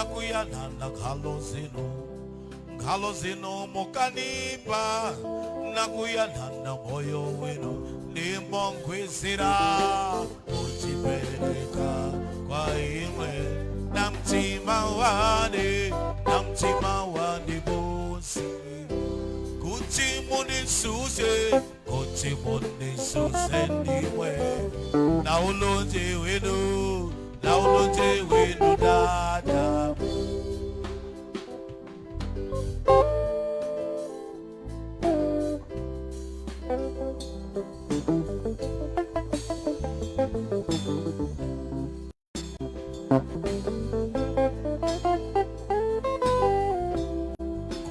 nakuyana ngalo zino mokanipa nakuyana na moyo wenu nimongwizira ujipereka kwa imwe na mtima wani bosi kutimuni suse niwe na ulonje wenu dada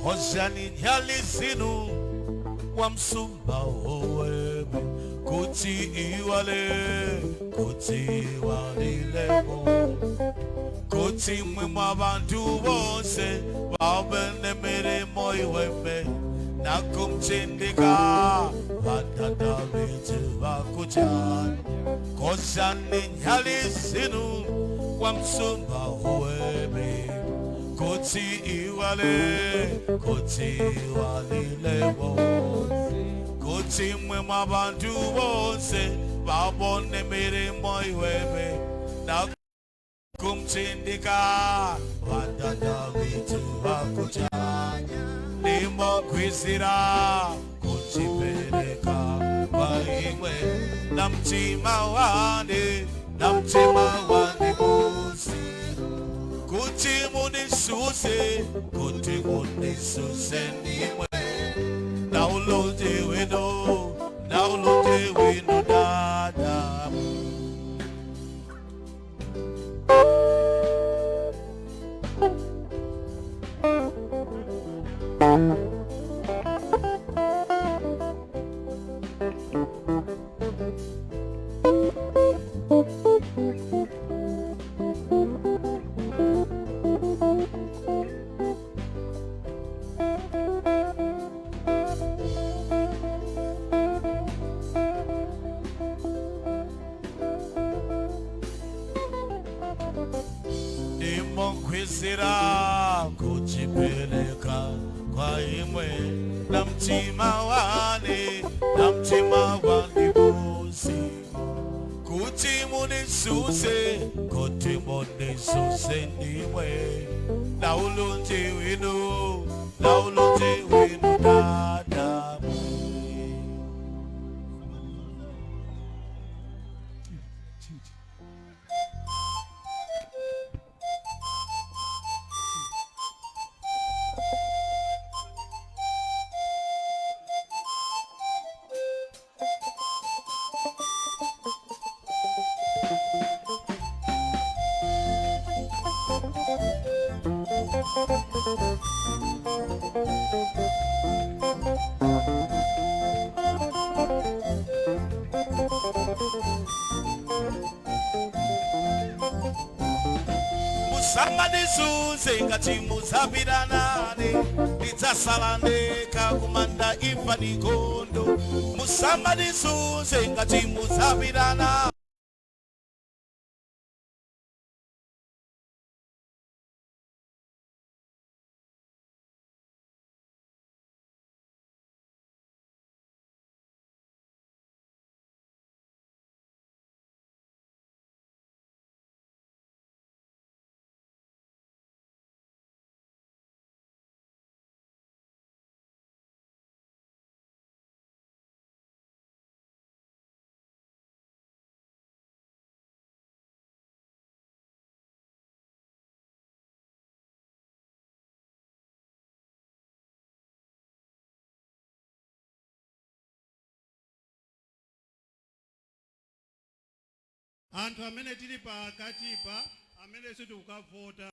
Kozani nyali zinu wa msumba oweme kuti iwalilemo kuti mwemwa abantu bose babene mirimo iweme nakumtindika badada bitu bakujani Kozani nyali zinu wa msumba oweme kuti iwalilemo kuti mwemwa abantu bose babone mirimo iweme nakumtindika badada bitu bakujani nimongwizira kujipereka kwa imwe na mtima wani bosi Kuti munisuse niwe na ulonje wenu dada nimongwizira kujipeleka kwa imwe na mtima wani bosi kuti munisuse niwe na ulonje wenu dada Musambadi suze ngati muzabiranane Nidzasalandeka kumanda imba nikondo Musambadi suze ngati muzabiranane Antu amene tili pakatipa amene sitikukavota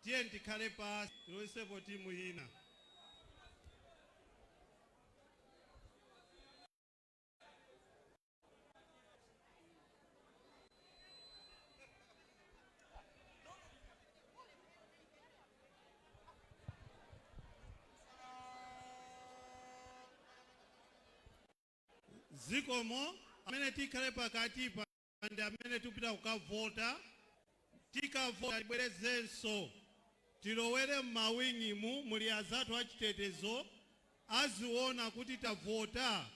tiye ndikhale pasi tilosepo timu ina zikomo amene tikhale pakatipa ndi amene tikupita kukavota tikavota tibwerezenso tilowere m'mawingimu muli azathu achitetezo aziona kuti tavota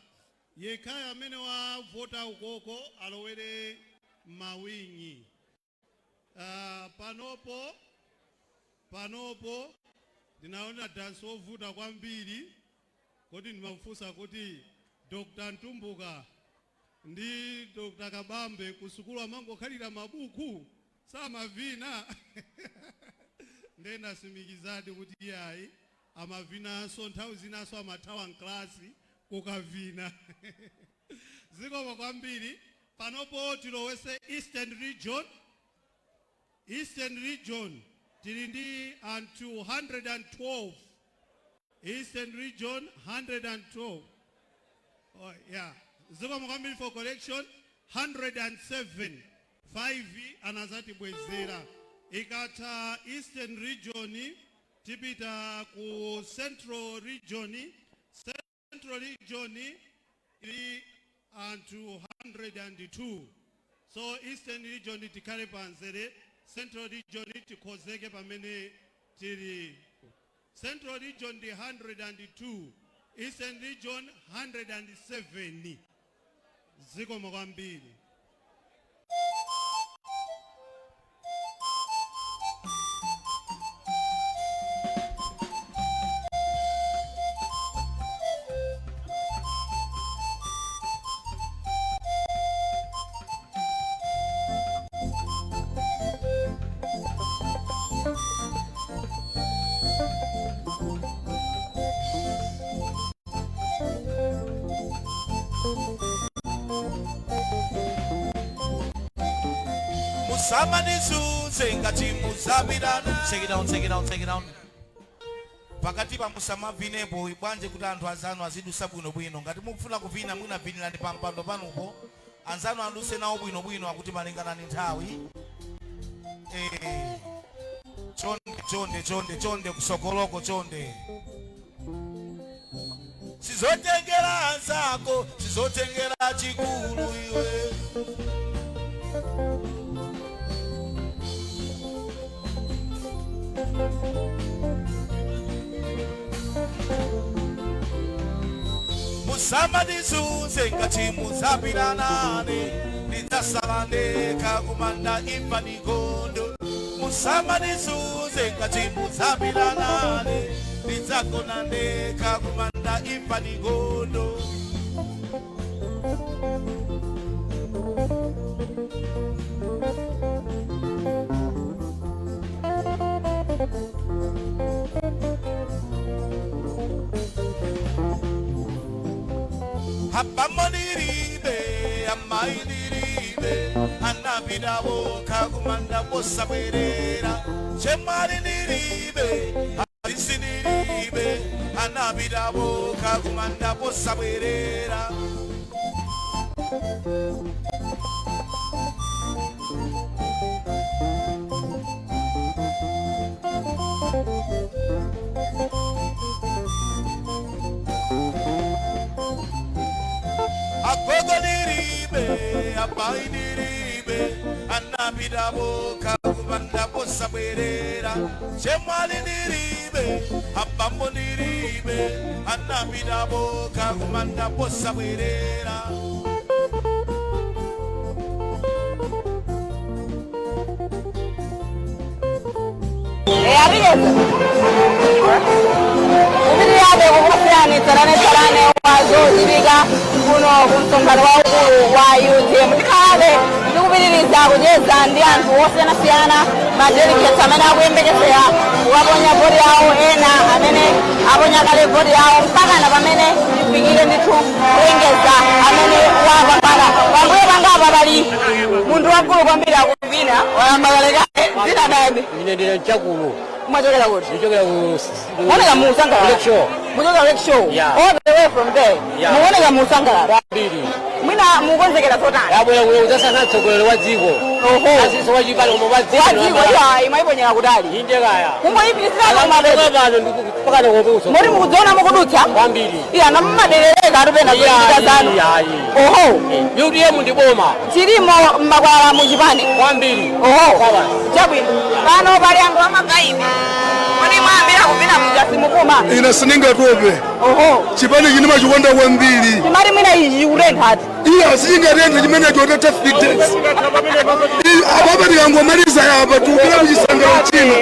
yekhayo amene wavota ukoko alowere m'mawingi. Panopo ndinaona dansi ovuta kwambiri kuti ndimafunsa kuti Dr. Ntumbuka ndi Dr. Kabambe kusukulu amangokhalira mabuku samavina. Ndena simikizadi kuti yayi amavinanso nthawi zinaso amathawa mklasi kukavina. Zikomo kwambiri. Panopo tilowese Eastern Region tili ndi anthu 112. Eastern Region 112. Oh yeah. Zikomo kwambiri for correction 107. 5 anazati bwezera. Ikata Eastern Region tipita ku Central Region. Central Region ili anthu 102. So Eastern Region tikhale panzere, Central Region tikhozeke pamene tili. Central Region di 102, Eastern Region 107. Zikomo kwambiri. Somebody sing a team Musabirana. Take it down. Pakati pa musama vinepo ibanje kuti anthu azanu azidu sabwino bwino ngati mukufuna kuvina mwina vinira ndi pampando panupo anzanu anduse nawo bwino bwino akuti malingana ndi nthawi. Chonde kusokoloko chonde. Sizotengera anzako, sizotengera chikulu iwe. Musamadi zuze ngati muzabiranane Nidzasalane kakumanda impani gondo Musamadi zuze ngati muzabiranane Nidzakonane kakumanda impani gondo Abamoniribe, amainiribe, anabidabo kagumanda bosaberera. Chemariniribe, alisiniribe, anabidabo kagumanda bosaberera. Agogoniribe, abainiribe, anabidabo kagumanda bosaberera. Chemariniribe, abamoniribe, anabidabo kagumanda bosaberera. Tarane wazozibiga kuno kumsongano waukulu wa UTM tikale ndikupitiriza kujeza ndi anthu osiyanasiyana madelegate amene akuyembekezera kuwaponya voti yawo ena amene aponya kale voti yawo mpakana pamene tifikire ndithu kulengeza amene wakapana pambuyo pangapa pali munthu wamkulu kwambiri akupina wayamba kalekale dzina dani ine ndine chakulo mwachokera kuti ndichokera ku muoneka musangalala show muchoka lake show yeah. All the way from there yeah. muoneka musangalala mbiri mwina mukonzekera zotani yabwera kuno kudzasana mtsogoleri wa dziko asiso wachipani koma wa dziko iyo imayiponyera kutali inde kaya kungoyipirisirako mapeto pano ndikupakana kokuso moti mukudziona mukudutsa kwambiri iya namaderereka atupena zoitika zanu oho UDM ndi boma chilimo mmakwala muchipani kwambiri oho chabwino pano pali anthu amakaimi kodi mwayambira kupita mujasimuphuma ina siningatope oho chipani chinima chikonda kwambiri chimati mwina ichi chikutenthati iya sichingatenthe chimene chotata fidens apapa tikangomaliza yapa tikupita kuchisangalo china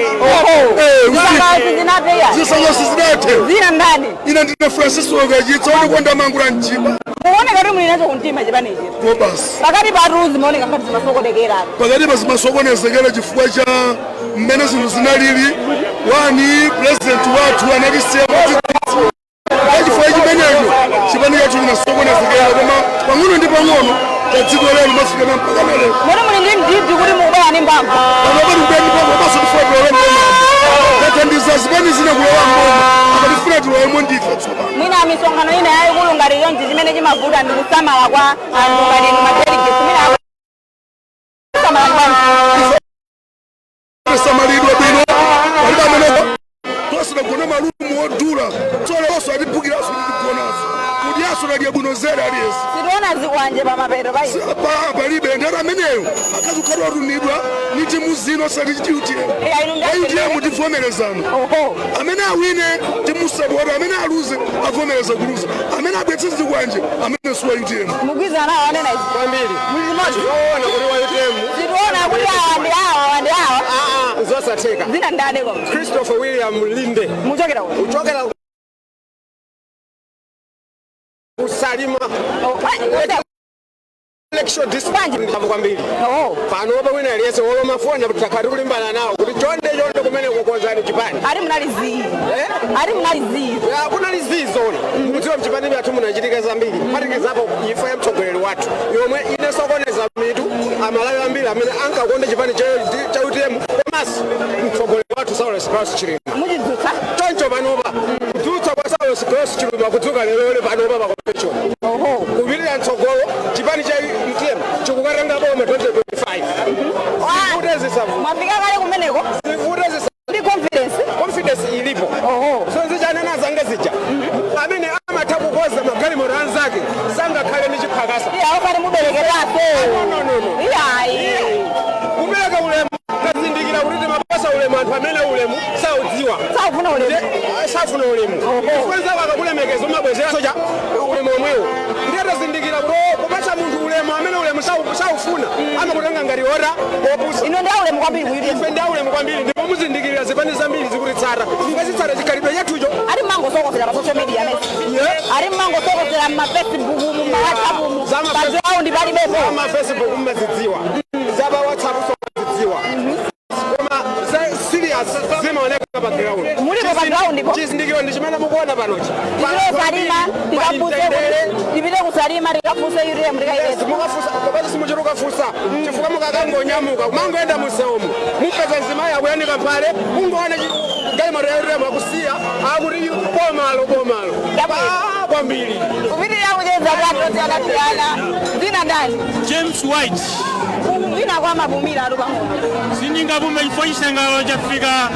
zisangalalo sizidathe zina ndani ina ndine Francis Wakachitsa ndikonda mangula mchipa muoneka kuti muli nacho kumtima chipani ichi kobasi pakati patu zimaoneka ngati zimasokonekera pakati pa zimasokonezekera chifukwa cha mmene zinthu zinalili wani president wathu anatisiya chifukwa chimenecho chipani chathu chinasokonezekera koma pang'ono ndi pang'ono tadziko lero mafikana mpaka lero moti muli ndi ndibvi kuti mukubaya ndi mbamba panopati kubaya ndi mbamba komanso tifuatilowe mboma tathandiza zipani zina kulowa mboma apa tifuna tilowemo ndife tsopano mwina misonkhano ina yayikulu ngati chonchi chimene chimavuta ndi kusamala kwa anthu ngati inu madelegates mwina samalidwe bwino palibe ameneko tosinagona malumu odula tsolewonso atibukiraso titigonaso kuti yaso nadya bwino zere aliyesi sitiona zikwanje pamapeto paisi palibe ndati ameneyo akazikhala watumidwa ni timu zino sati UDM tivomerezana amene awine timusapota amene aluze avomereza kuluza amene abwetse zikwanje amene siwa UDM mugwizana awo anena izi kwambiri muzimozi tiona kuti wa UDM sitiona kuti awa ndi awa zosatheka zina ndani koma Christopher William Linde muchokera kuti uchokera usalima election district kwambiri pano oba wina aliyese wolo mafoni tutakati kulimbana nawo kuti chonde kumene kukonzani chipani ari munalizii ari munalizii kunalizizona mudziwa mchipani byathu munachitika zambiri phatikizapo imfa ya mtsogoleri wathu yomwe inesokoneza mitu amalawi ambiri amene ankakonda chipani cha UDM komanso mtsogoleri wathu Saulos Klaus Chilima muchidzutsa choncho panopa kudzutsa kwa Saulos Klaus Chilima kudzuka lero panopa pakompecho kupitira mtsogolo chipani cha UDM chikukatenga boma 2025 mwafika kale kumeneko ndi confidence ilipo so zichanena zange zija amene amatakukoza magalimoto anzake sangakhale ni chiphakasa iyawo pali muberekerase iyayi kubereka ulemu kazindikira kuti timapasa ulemu anthu amene ulemu saudziwa safuna ulemu kwenza wakakulemekeza umabwezeraso cha ulemu omwewo ndiyatazindikira kuti kupasa munthu ulemu amene ulemu saufuna amakutenga ngati ora opusa ino ndi aulemu kwambiri kuyitima ife ndi aulemu kwambiri ndipo muzindikirira zipani zambiri zikulitsata ngazitsata chikhalidwe chathucho ari mmangosokosera pa social media mesi ari mmangosokosera mmafacebook mmawhatsapp pagrawundi palibepo amafacebook mmazidziwa zaba whatsapp somazidziwa koma serious zimaoneka pa ground mulipo pa ground po chizindikiro ndi chimene mukuona panochi salima tipite kusalima tikafuse UDM tikaileza mukafusa kopati simuchirukafusa chifukwa mukakangonyamuka kumangoenda museumu mupeza nzima yakuyanika mphale ungoona galimoto ya UDM akusiya akuti bomalo kwambiri kupitirira kucheza kwatoti anasiyana zina ndani James White vina kwa mabumira atu pang'ono siningabume chifo chisangalo chafika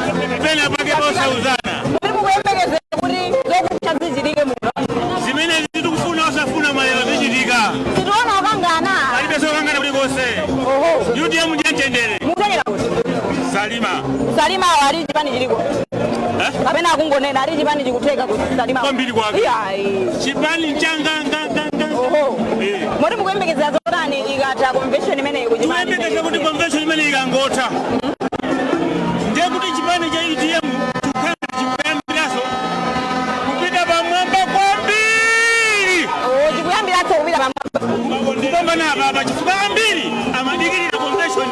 pena pake posauzana muri mukuyembekeze kuti zokupsa zichitike muno zimene zitikufuna osafuna malero zichitika titiona ukangana alibe sokangana kulikonse UDM ndiyentendere mukuchokera kuti salima awo ali chipani chiliko kapena akungonena ali chipani chikutheka kuti salima kwambiri kwake chipani nchanganganganga moti mukuyembekezera zotani ikatha convention imeneyi kuyembekeza kuti convention imene ikangotha ndiye kuti chipani cha UDM chikuyambiraso kupita pamwamba kwambiri chikuyambiraso kupita pamwamba kupambana apa chifukwa ambiri amadikirira convention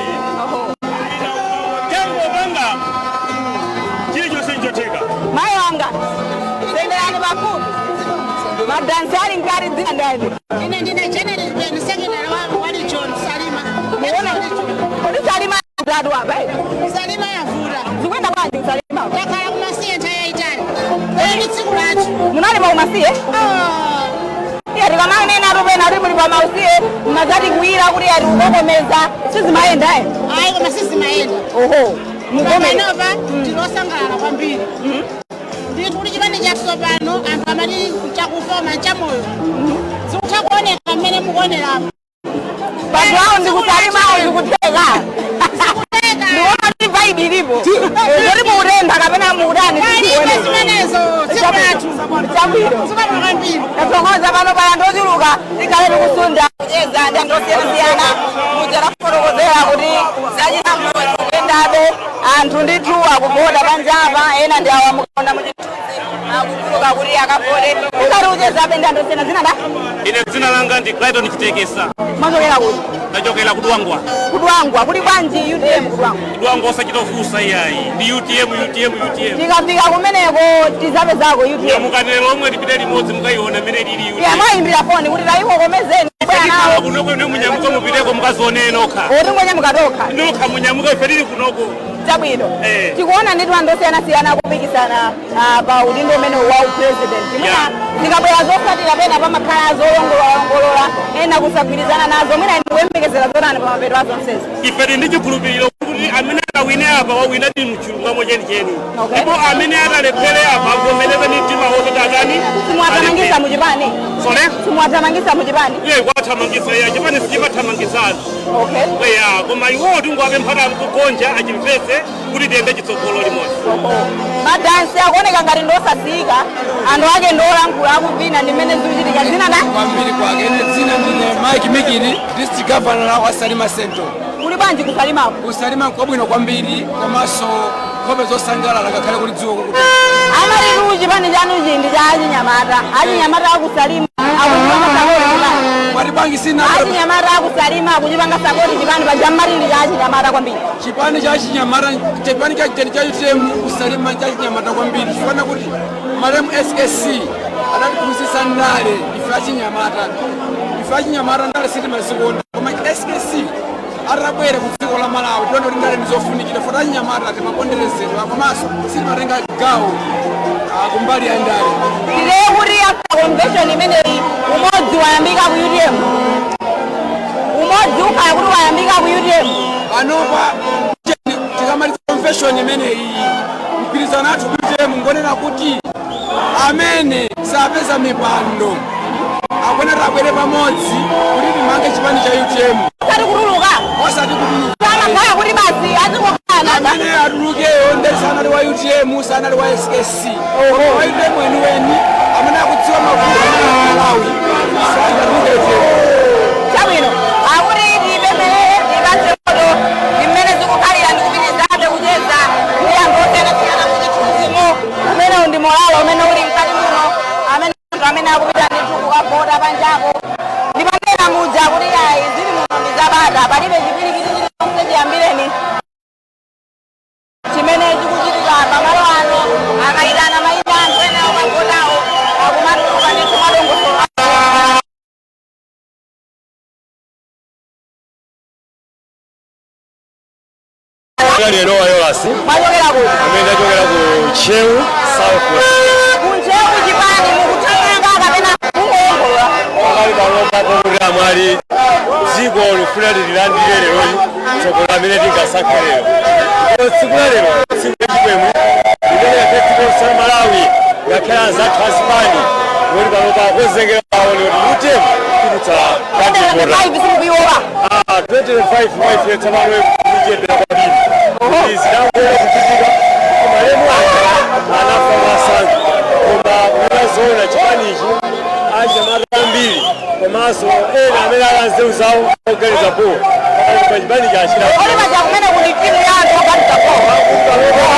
tangopanga chilichonse nchotheka mayi wanga senderani pafupi madansi ali ngati dzina ndani ine ndine general ben secretary wa John Salima kodi salima zatu apa Salima yavuta zikuyenda bwanji salima takhala kumasiye nthawi yayitali lero tsiku lathu munali pa umasiye iya tikamanena tupena kuti muli pa mausiye amazati kuira kuti ari kukokomeza sizimayenda Hayi koma sisimayenda. oho mugomera Nova tinosangala kwambiri. Ndithu kuti chipani chatsopano anthu amati chakufoma chamoyo. Zikutakuoneka mmene mukuonerapo. bantu awo ndikusalima awo ndikuteka ndiona kuti vibe ilipo zoti muutenda kapena muutani tathokoza pano pala ndochuluka tikhale tikusunda kucheza ndi anthu osiyanasiyana muchatafotokozera kuti zachinamoyo kuyendabe anthu ndithu akuvota panjapa ena ndi awo mukaona muchithunzi akutuluka kuti akavole tikati kuchezabe ndi anthu osiyana zina da ine dzina langa ndi Clayton Chitekesa mwachokera kuti ndachokera kudwangwa kuli bwanji UTM kudwangwa osachitofusa iyayi ndi UTM tikafika kumeneko tizapezako UTM nyamukanire lomwe tipite limodzi mukayiona mmene lili mayimbira foni kuti tayikokomezeni kunoko ne munyamuka mupiteko mukazione nokha oti ngwenyamuka nokha munyamuka ife tili kunoko chabwino tikuona nditu anthu osiyanasiyana kupikisana pa udindo umene wa upresident zikabwera zotsatira pena pamakhala zolongolola ena kusagwirizana nazo mwina ndikuyembekezera zotani pa mapeto azonsezi ife ndi chikhulupiriro kuti amene awine apa wawina ndi mchilungamo chenicheni ndipo amene atalephere apa avomereze ndi mtima wototatani simwatamangisa muchipani sole simwatamangisa muchipani iye kwathamangisa ya chipani sichimathamangisazi ya koma iwo tingoape mphata mkugonja achimvetse kuti tiyende chitsogolo limodzi madansi akuoneka ngati ndosasika anthu ake ndolankhula akuvina ndi mmene zikuchitika zina da kwambiri kwake ine dzina ndine Mike Mikiri district governor wa Salima Central kuli bwanji kusalimako kusalima kwabwino kwambiri komanso nkhope zosangalala ngakhale kuti dziwo kuti amalitu chipani chanuchi ndi cha achinyamata akusalima akuchipanga sakoti chipani kwati bangi sina achinyamata akusalima akuchipanga sakoti chipani pajammalili cha achinyamata kwambiri chipani cha chinyamata chipani cha UTM kusalima cha chinyamata kwambiri chifana kuti malemu SSC anatiphunzitsa ndale ife achinyamata ndale sitimazikonda koma SSC arabwere ku dziko la Malawi tione kuti ndale ndizofunikira fota achinyamata timaponderezedwa komanso sitimatenga gawo kumbali ya ndale tile kuti after convention imeneyi umodzi wayambika ku UTM umodzi ukhala kuti wayambika ku UTM panopa tikamaliza convention imeneyi mgwirizano athu ku UTM ngonena kuti amene sapeza mipando akona abwere pamodzi kuti timange chipani cha UTM osati kutuluka osati kutuluka amakhala kuti basi azikokhala amene atulukeyo ndesanali wa UTM sanali wa SSC wa UTM weniweni amene akudziwa mavuto a Malawi sanatuluke chabwino akuti tipemere tipasekoto imene zikukhalira ndikupitirizabe kucheza ndi anthu osiyanasiyana muchithunzimo umene ndi molalo umene uli mkati muno amene anthu amene akupita ndithu kukavota panjapo ndipamene muja kuti ayi zili muno ndizabata palibe chipirikiti chilichonse chiyambireni chimene chikuchitika pamalo ano akayitana mayina anthu ene omavotawo akumatuluka ndithu madongosolo lero wayolasi mwachokera kuti amene ndachokera ku Chewu South West kunchewu chipani mukuthamanga kapena kungoongolola pakali panopapo kuti amwali dziko lufuna lilandire leroli tsogolo amene tingasankhe lero ndipo tsiku la lero tsiku lachipemwe limene yafestival sa Malawi ngakhala za transpani kuti panopa akozengera aone kuti UTM tidutsa kandivota 25 maifetsa pano kuchembera kwambiri zidangola kuchitika kuti malemu anafa masanzi koma kunazoona chipanichi achinyamata ambiri komanso ena amene alanzewu zawo oganizapo pakati pa chipanichi olimaja kumene kuli timu ya anthu oganizapo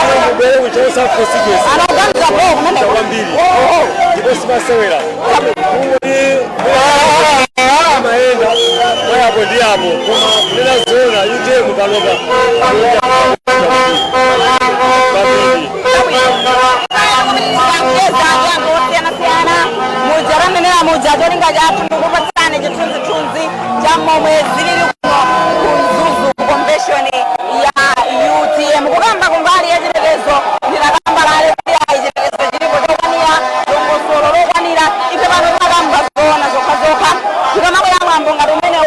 achiraubere kuchosa constituency anaoganizapo kumene kwambiri ndipo simasewera kuti amayenda mwayapo ndi apo koma kunena zoona UTM panopa muja cholinga chathu ndikupatsani chithunzithunzi cha momwe zilili kuno kuzuzu convention ya UTM kukamba kumbali ya chitetezo ndinakambalale kuti ayi chitetezo chilipo chokwanira dongosolo lokwanira ife pano timakamba zoona zokhazokha tikamabwera mwambo ngati umene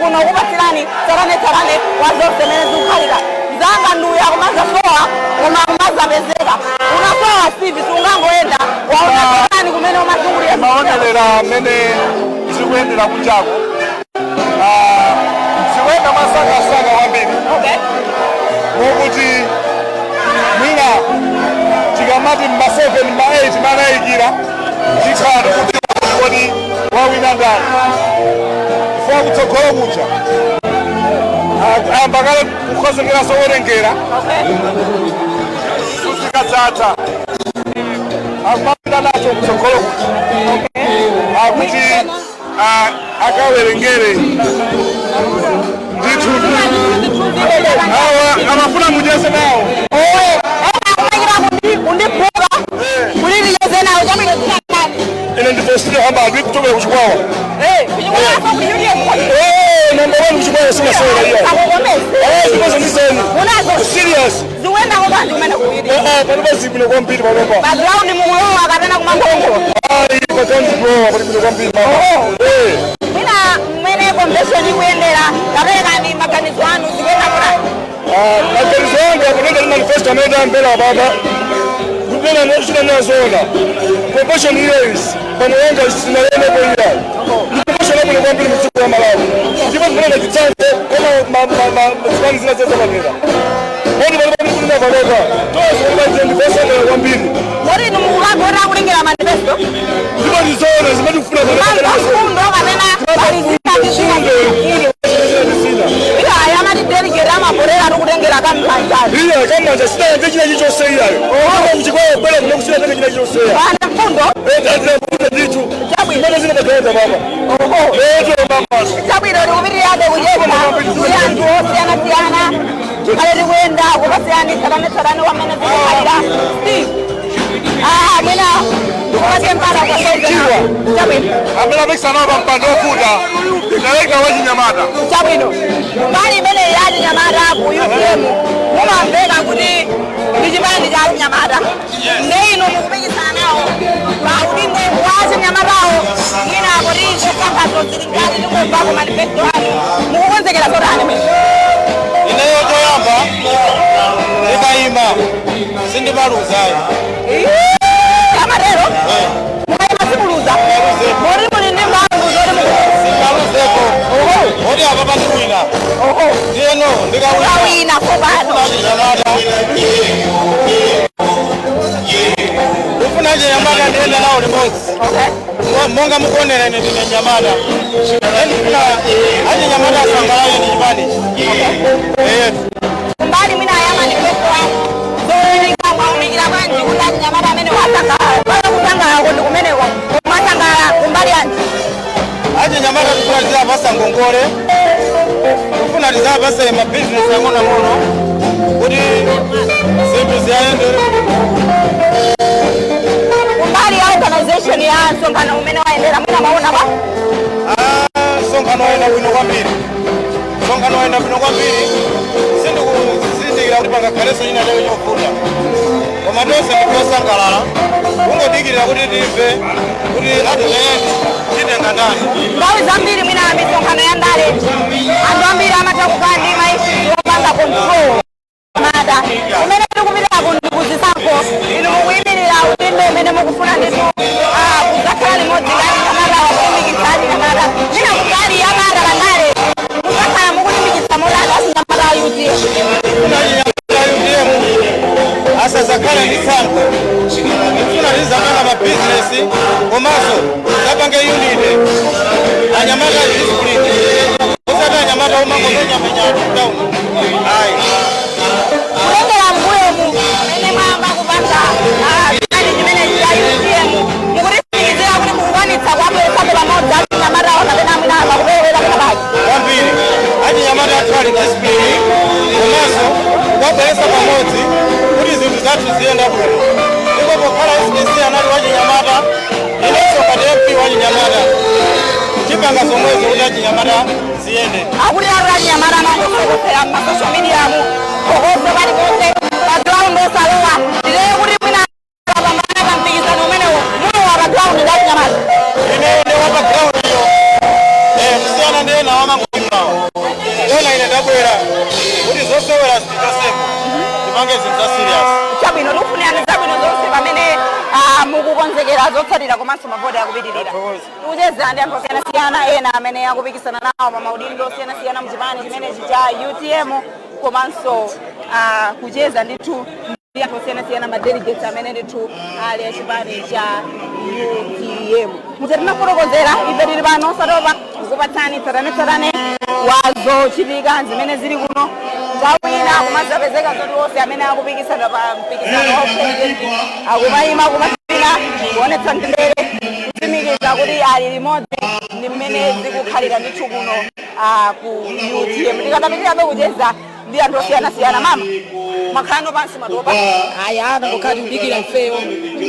kuno kupatirani tarane wazose mene zikhalira zanga nduya kumaza soa kumaza bezeka unasoa sivi sungangoenda waona tarani kumene umazungulira maonelera amene zikuyendera kunjako ziwenda masakasaka kwambiri mokuti mwina tikamati mma7 mma8 manayikira tikhala kuti wawina ndani ifuna kutsogolo kuja amba kale kukhozekera zowerengera susikadzatha akumapita nacho kutsogolo kuja akuti akawerengere ndithu awa amafuna mujeze nawo undiphula kuliliyeze nawo ine ndipostile hamba ndikutoke kuchikwawa number 1 kuchikwawa sinasewera iya ndikoze ndiseni serious palibe zibwino kwambiri panopa background mukulowa kapena kumakhongo patandikulowa palibwino kwambiri mina mmene convention ikuyendera kapena ni maganizo anu zikuyenda kulani maganizo anga kunenda ni manifesto amene ambela baba kupena nechina nazona convention years pano yanga sinalenepo iya convention abwino kwambiri mdziko la Malawi ndipo kunena chitsanzo koma zimani zina zezamanera Modi bali kulina baloga tozo kubaje ndivesana kwambiri mori ni mukagora kulengera manifesto ndipo ndizona zimati kufuna baloga fundo kapena bali zitandishinde ila ayama delegate amaborera nokutengera kampanjani iya kamanja sita ngechina chichose iyayo mchikwayo bela kunokusina tenge china chichose iya bana fundo ndandira nditu mbona zina bagenda baba mama chabwino likupitira yake kujeko yantu osiyana-siyana ale likwenda kupasiyanisa tarane wamene zikukhalira mwina ndikupatike mpata kwasoiwa chabwino amene apekisana pampando ofuta ndaleka wachinyamata chabwino mbali imene yachinyamata ku UVM mumamveka kuti ndi chipani cha chinyamata ndeino mukupikisana nawo paudinde wachinyamatawo ina kuti zokambako zili ngati ndikumva ku manifesto anu mukukonzekera zotani mwe ineyo toyamba ndikayima sindimaluzayo amatero mukayima simuluza mori muli ndi mbangu zoti sindimaluzeko oti apa pandiwina ndiyeno ndikawina kopano ndikawina ufuna chinyamata ndiyenda nawo limodzi monga mukuonera ine ndine nyamata ndifuna achinyamata asangalale ndi chipanichi kumbali mwina ayamanifesto zowerenga mwaumikira bwanji kuti achinyamata amene wasangala pano kusangala kuti kumeneko mwasangala kumbali yanji achinyamata tifuna tizapasa ngongole tifuna tizapasa mabizinesi ang'onoang'ono kuti zinthu ziyayendere kumbali ya organization ya msonkhano umene wayendera mwina maona ba msonkhano wayenda bwino kwambiri sindikuzindikira kuti pangakhaleso china chake chofunda koma tonse ndikosangalala kungodikirira kuti timve kuti atiteyeni titenga ndani nthawi zambiri mwina misonkhano ya ndale anthu ambiri amatha kukhala ndi maissues opanda control mada umene tikupitako ndikuzisankho inu mukuyimirira udindo umene mukufuna nditu kudzakhala limodzi ngati nyamata wakulimbikitsa achinyamata mwina kumbali ya mada landale mudzakhala mukulimbikitsa modali achinyamata a UVM asazakhale ndi tsankho ndifuna tizapanga mabizinesi komanso zapange unite anyamata discipline usati anyamata umangomenyamenyana down ayi kulengera mbuyomu amene mwayamba kupanga chipani chimene cha UVM mukutitsimikizira kuti mukukwanitsa kuwabweretsapo pamodzi achinyamata kapena mwina makuperewera kunabaki kwambiri achinyamata akhale discipline komanso kuwabweretsa pamodzi kuti zinthu zathu ziyenda bwino ndipo pokhala SDC anali wachinyamata inenso ngati MP wachinyamata tipanga zomwezo kuti achinyamata ziyende akuti ati achinyamata amangosokosera m'masocial mediamu kokonse paliponse background osalowa ndileye kuti mwina apambana pa mpikisano umenewo mulowa background ndi achinyamata ineyo ndi wa background iyo kusiyana ndi ena wamangoi nawo yona ine ndabwera kuti zosewera zitasepo tipange zinthu za serious chabwino tikufunirani zabwino zonse pamene mukukonzekera zotsatira komanso mavoti akupitirira tikucheza ndi anthu osiyanasiyana ena amene akupikisana nawo pa maudindo osiyanasiyana mchipani chimenechi cha UTM komanso kucheza ndithu ndi anthu osiyanasiyana madelegates amene ndithu ali achipani cha UTM mutatinafotokozera ife tili pano satopa kukupatsani tsatanetsatane wazochitika zimene zili kuno zawina kumazapezeka zoti onse amene akupikisana pa mpikisano wa president akumayima kumasina kuonetsa mtendere kutsimikiza kuti ali limodzi ndi mmene zikukhalira ndithu kuno ku UTM tikatapitirabe kucheza ndi anthu osiyanasiyana mama makhano pansi matopa aya ngokati udikira ifeyo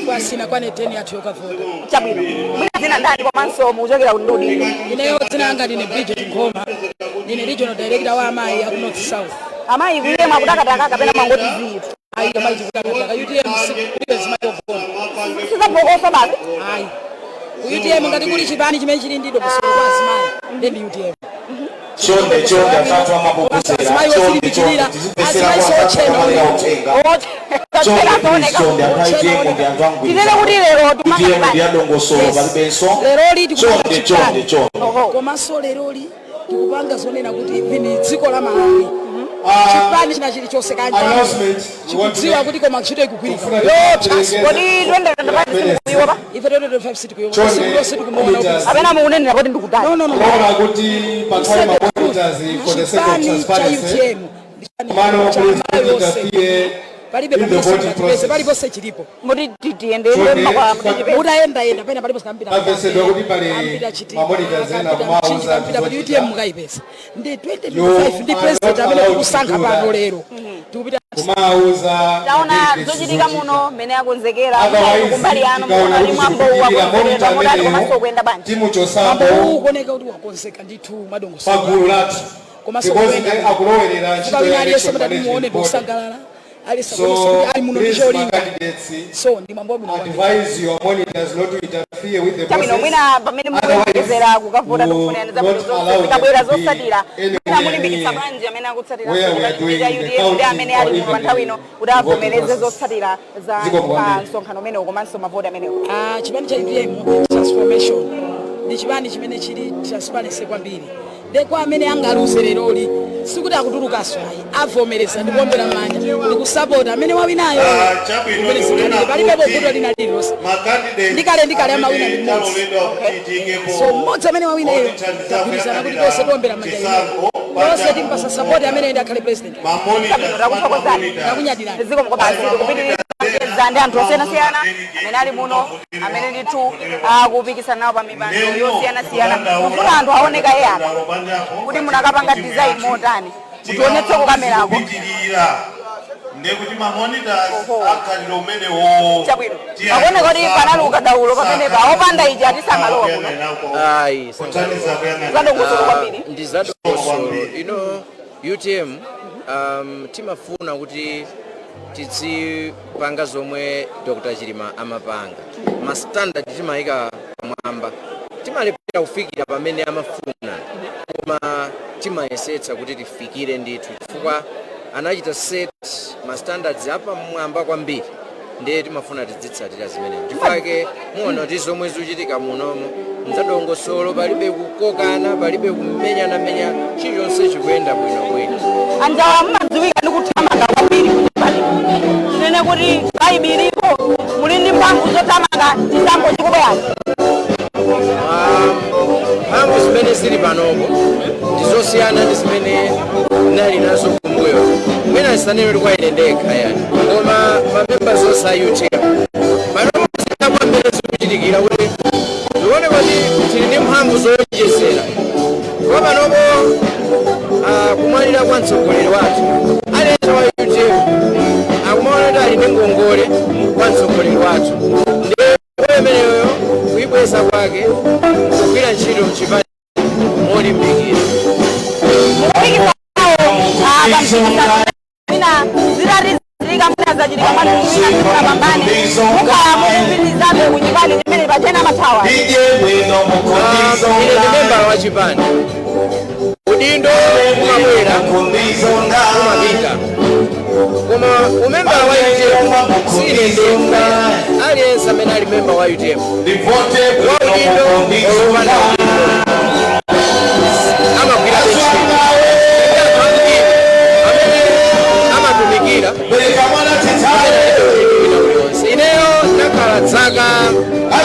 kwasina kwane 10 yathu yokavota chabwino mwina zina ndani komanso mukuchokera kuti ndodini ineyo dzina langa ndine Bridget Ngoma ndine regional director wa amayi aku North South amayi kuyema kutakataka kapena mangoti ziyi ayi amayi kutakataka UTM sikupeza zimayovona sizabokosa basi ayi UTM ngati kuli chipani chimene chili ndido kusolo kwa azimayi ndi UTM chonde atatu amabokosera chonde tizipesera tilele kuti lero timakadongosolo palibenso leroli chonde komanso leroli tikupanga zonena kuti vini dziko la Malawi chipani china chilichonse kanja chikudziwa kuti koma ntchito ikugwirika kodi 2025 ife 2025 sitikuiona apena mukunenera kuti ndikudai kuti pakhale mamonitors for the sake of transparency palibe paliponse chilipo muti tiyendeyende mutayendayenda pena palipo avesedwa kuti pali mamonitors ena kumauza pali UTM mukayipesa ndi 2025 ndi president amene kusankha pano lero tikupita kumauza taona zochitika muno mene akonzekera kumbali yanu muno ndi mwambo wakonzekera mudali komanso kuyenda banja timu chosambo ukuoneka kuti wakonzeka ndithu madongoso pagulu lathu komanso akulowerera ntchito ya aliyense muone kusangalala ali muno ndicholinga so ndi mwambo wabwino advise your monitors not to interfere with the process mwina pamene mukuyekezera kukavota tofunani zabwino zonse zikabwera zotsatira mwina mulimbikitsa bwanji amene akutsatira UTM ndi amene ali mu nthawi ino kuti avomereze zotsatira za msonkhano umenewo komanso mavoti amenewo chipani cha UTM transformation ndi chipani chimene chili transparency kwambiri ndekwa amene angaluze leroli sikuti akutuluka swayi avomereza ndikuombera manja ndikusapota amene wawinayo palibe bovuto lina lililonse ndikale amawina ndi mmodzi so mmodzi amene wawinayo tagwirizana kuti tonse tiombera manja ino tonse timpasa sapoti amene ndi akhale president takunyadirani ndi anthu osiyanasiyana amene ali muno amene ndithu akupikisana nawo pa mipando yosiyanasiyana kufuna anthu aoneka apa kuti munakapanga design motani mutionetse kukamerako ndekuti mamonitors akhalira umenewo chabwino akuoneka kuti panali ukadaulo pamenepa opanda iji atisangalowa kuno ayi zadongosolo kwambiri ndi zadongosolo ino UTM timafuna kuti tizipanga zomwe Dr. Chilima amapanga ma standard timayika pamwamba timalephera kufikira pamene amafuna koma timayesetsa kuti tifikire ndithu chifukwa anachita set ma standards apa mwamba kwambiri ndiye timafuna tizitsatira zimene chifukwa muona kuti zomwe zikuchitika munomo nzadongosolo palibe kukokana palibe kumenyana chilichonse chikuyenda bwinobwino anjawa mumadziwika ndi kuthamanga kwambiri kuti nene kuti ayibiliko muli ndi mphamvu zothamanga chisankho chikubwerachi mphamvu zimene zili panopo ndizosiyana ndi zimene nali nazo kumbuyo mwina zisanene kuti kwa ine ndekha yani koma mamembers onse a UTM panopo zina kwambiri zikuchitikira kuti ndione kuti tili ndi mphamvu zowonjezera kwa panopo kumwalira kwa mtsogoleri wathu aliyense wa UTM akumaona kuti ali ndi ngongole kwa mtsogoleri wathu ndi ulemereyo kuibweza kwake kugwira ntchito mchipani molimbikira ine ndi membala wa chipani udindo umabwera umapita koma umembala wa UTM sinendeka aliyense amene ali memba wa UTM wa udindo olopanda amagwira ntchito amene amatumikira ineyo ndakhala zaka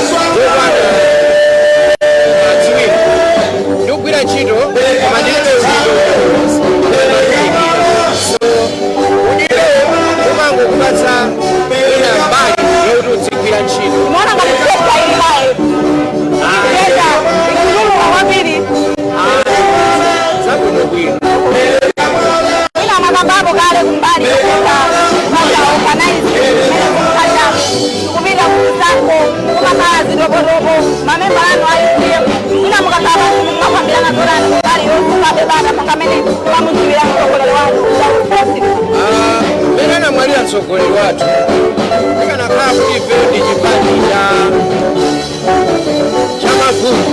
zokwana ziwiri ndikugwira ntchito koma ndilibe udindo umangokupatsa ina mbali yokuti uzigwira ntchito zabwino bwino ina makambako kale kumbali kupita kusango kumakhala zidokodobo mamemba anu ayiiyo ina mukakhala mukafambirana zolani kumbali yosukabe bata pangamene pamudziwira mtsogoleri wanu saufosi mene anamwalira mtsogoleri wathu ikanakhala kuti ife ndi chipani cha mavuvu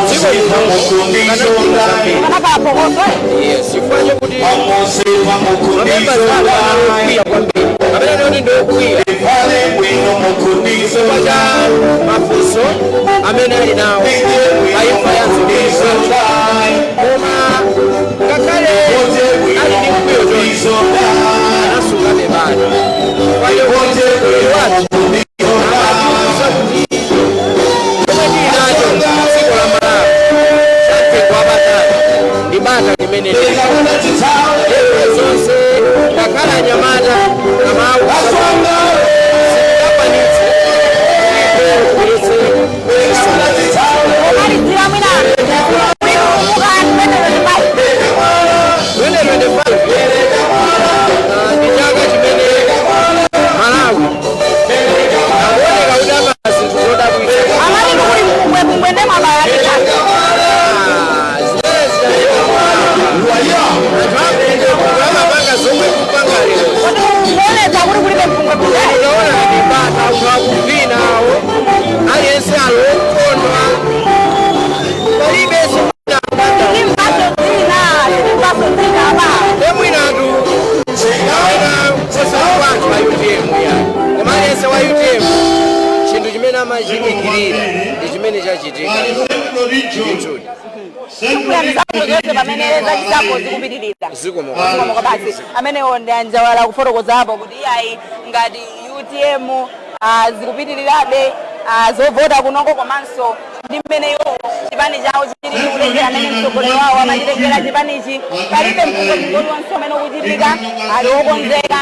dziko chifukwa chokuti mamembers anu anokwiya kwambiri amene anoti ndokwiya chifukwa cha mafunso amene ali nawo paimfa ya mtsogoleri koma ngakhale ali ndi mkwiyo choncho anasukabe bata kwayo kuti mtsogoleri wathu amatiuza kuti omwe tili nacho dziko la Malawi chamtengo wapatali ndi bata limene zonse ngakhale anyamata amawu sikakwanitse ndi chaka chimene Malawi akuoneka kuti amazinthu zodabwitsa amapanga zomwe kupanga lero unaona ndibata akuvinawo aliyense alokondwa palibenso emwinatu aona kosala kwanthu a UTM ya koma aliyense wa UTM chinthu chimene amachidikirira ndi chimene chachitika chinthuti zose pamene zachitako zikupitirira zikomoka basi amenewo ndi anjawala kufotokozapo kuti iyayi ngati UTM zikupitirirabe zovota kunoko komanso ndi mmeneyo chipani chawo chili kulengera amene mtsogoleri wawo amachilengera chipanichi palibe mtsogoleri wonse amene ukuchitika ali wokonzeka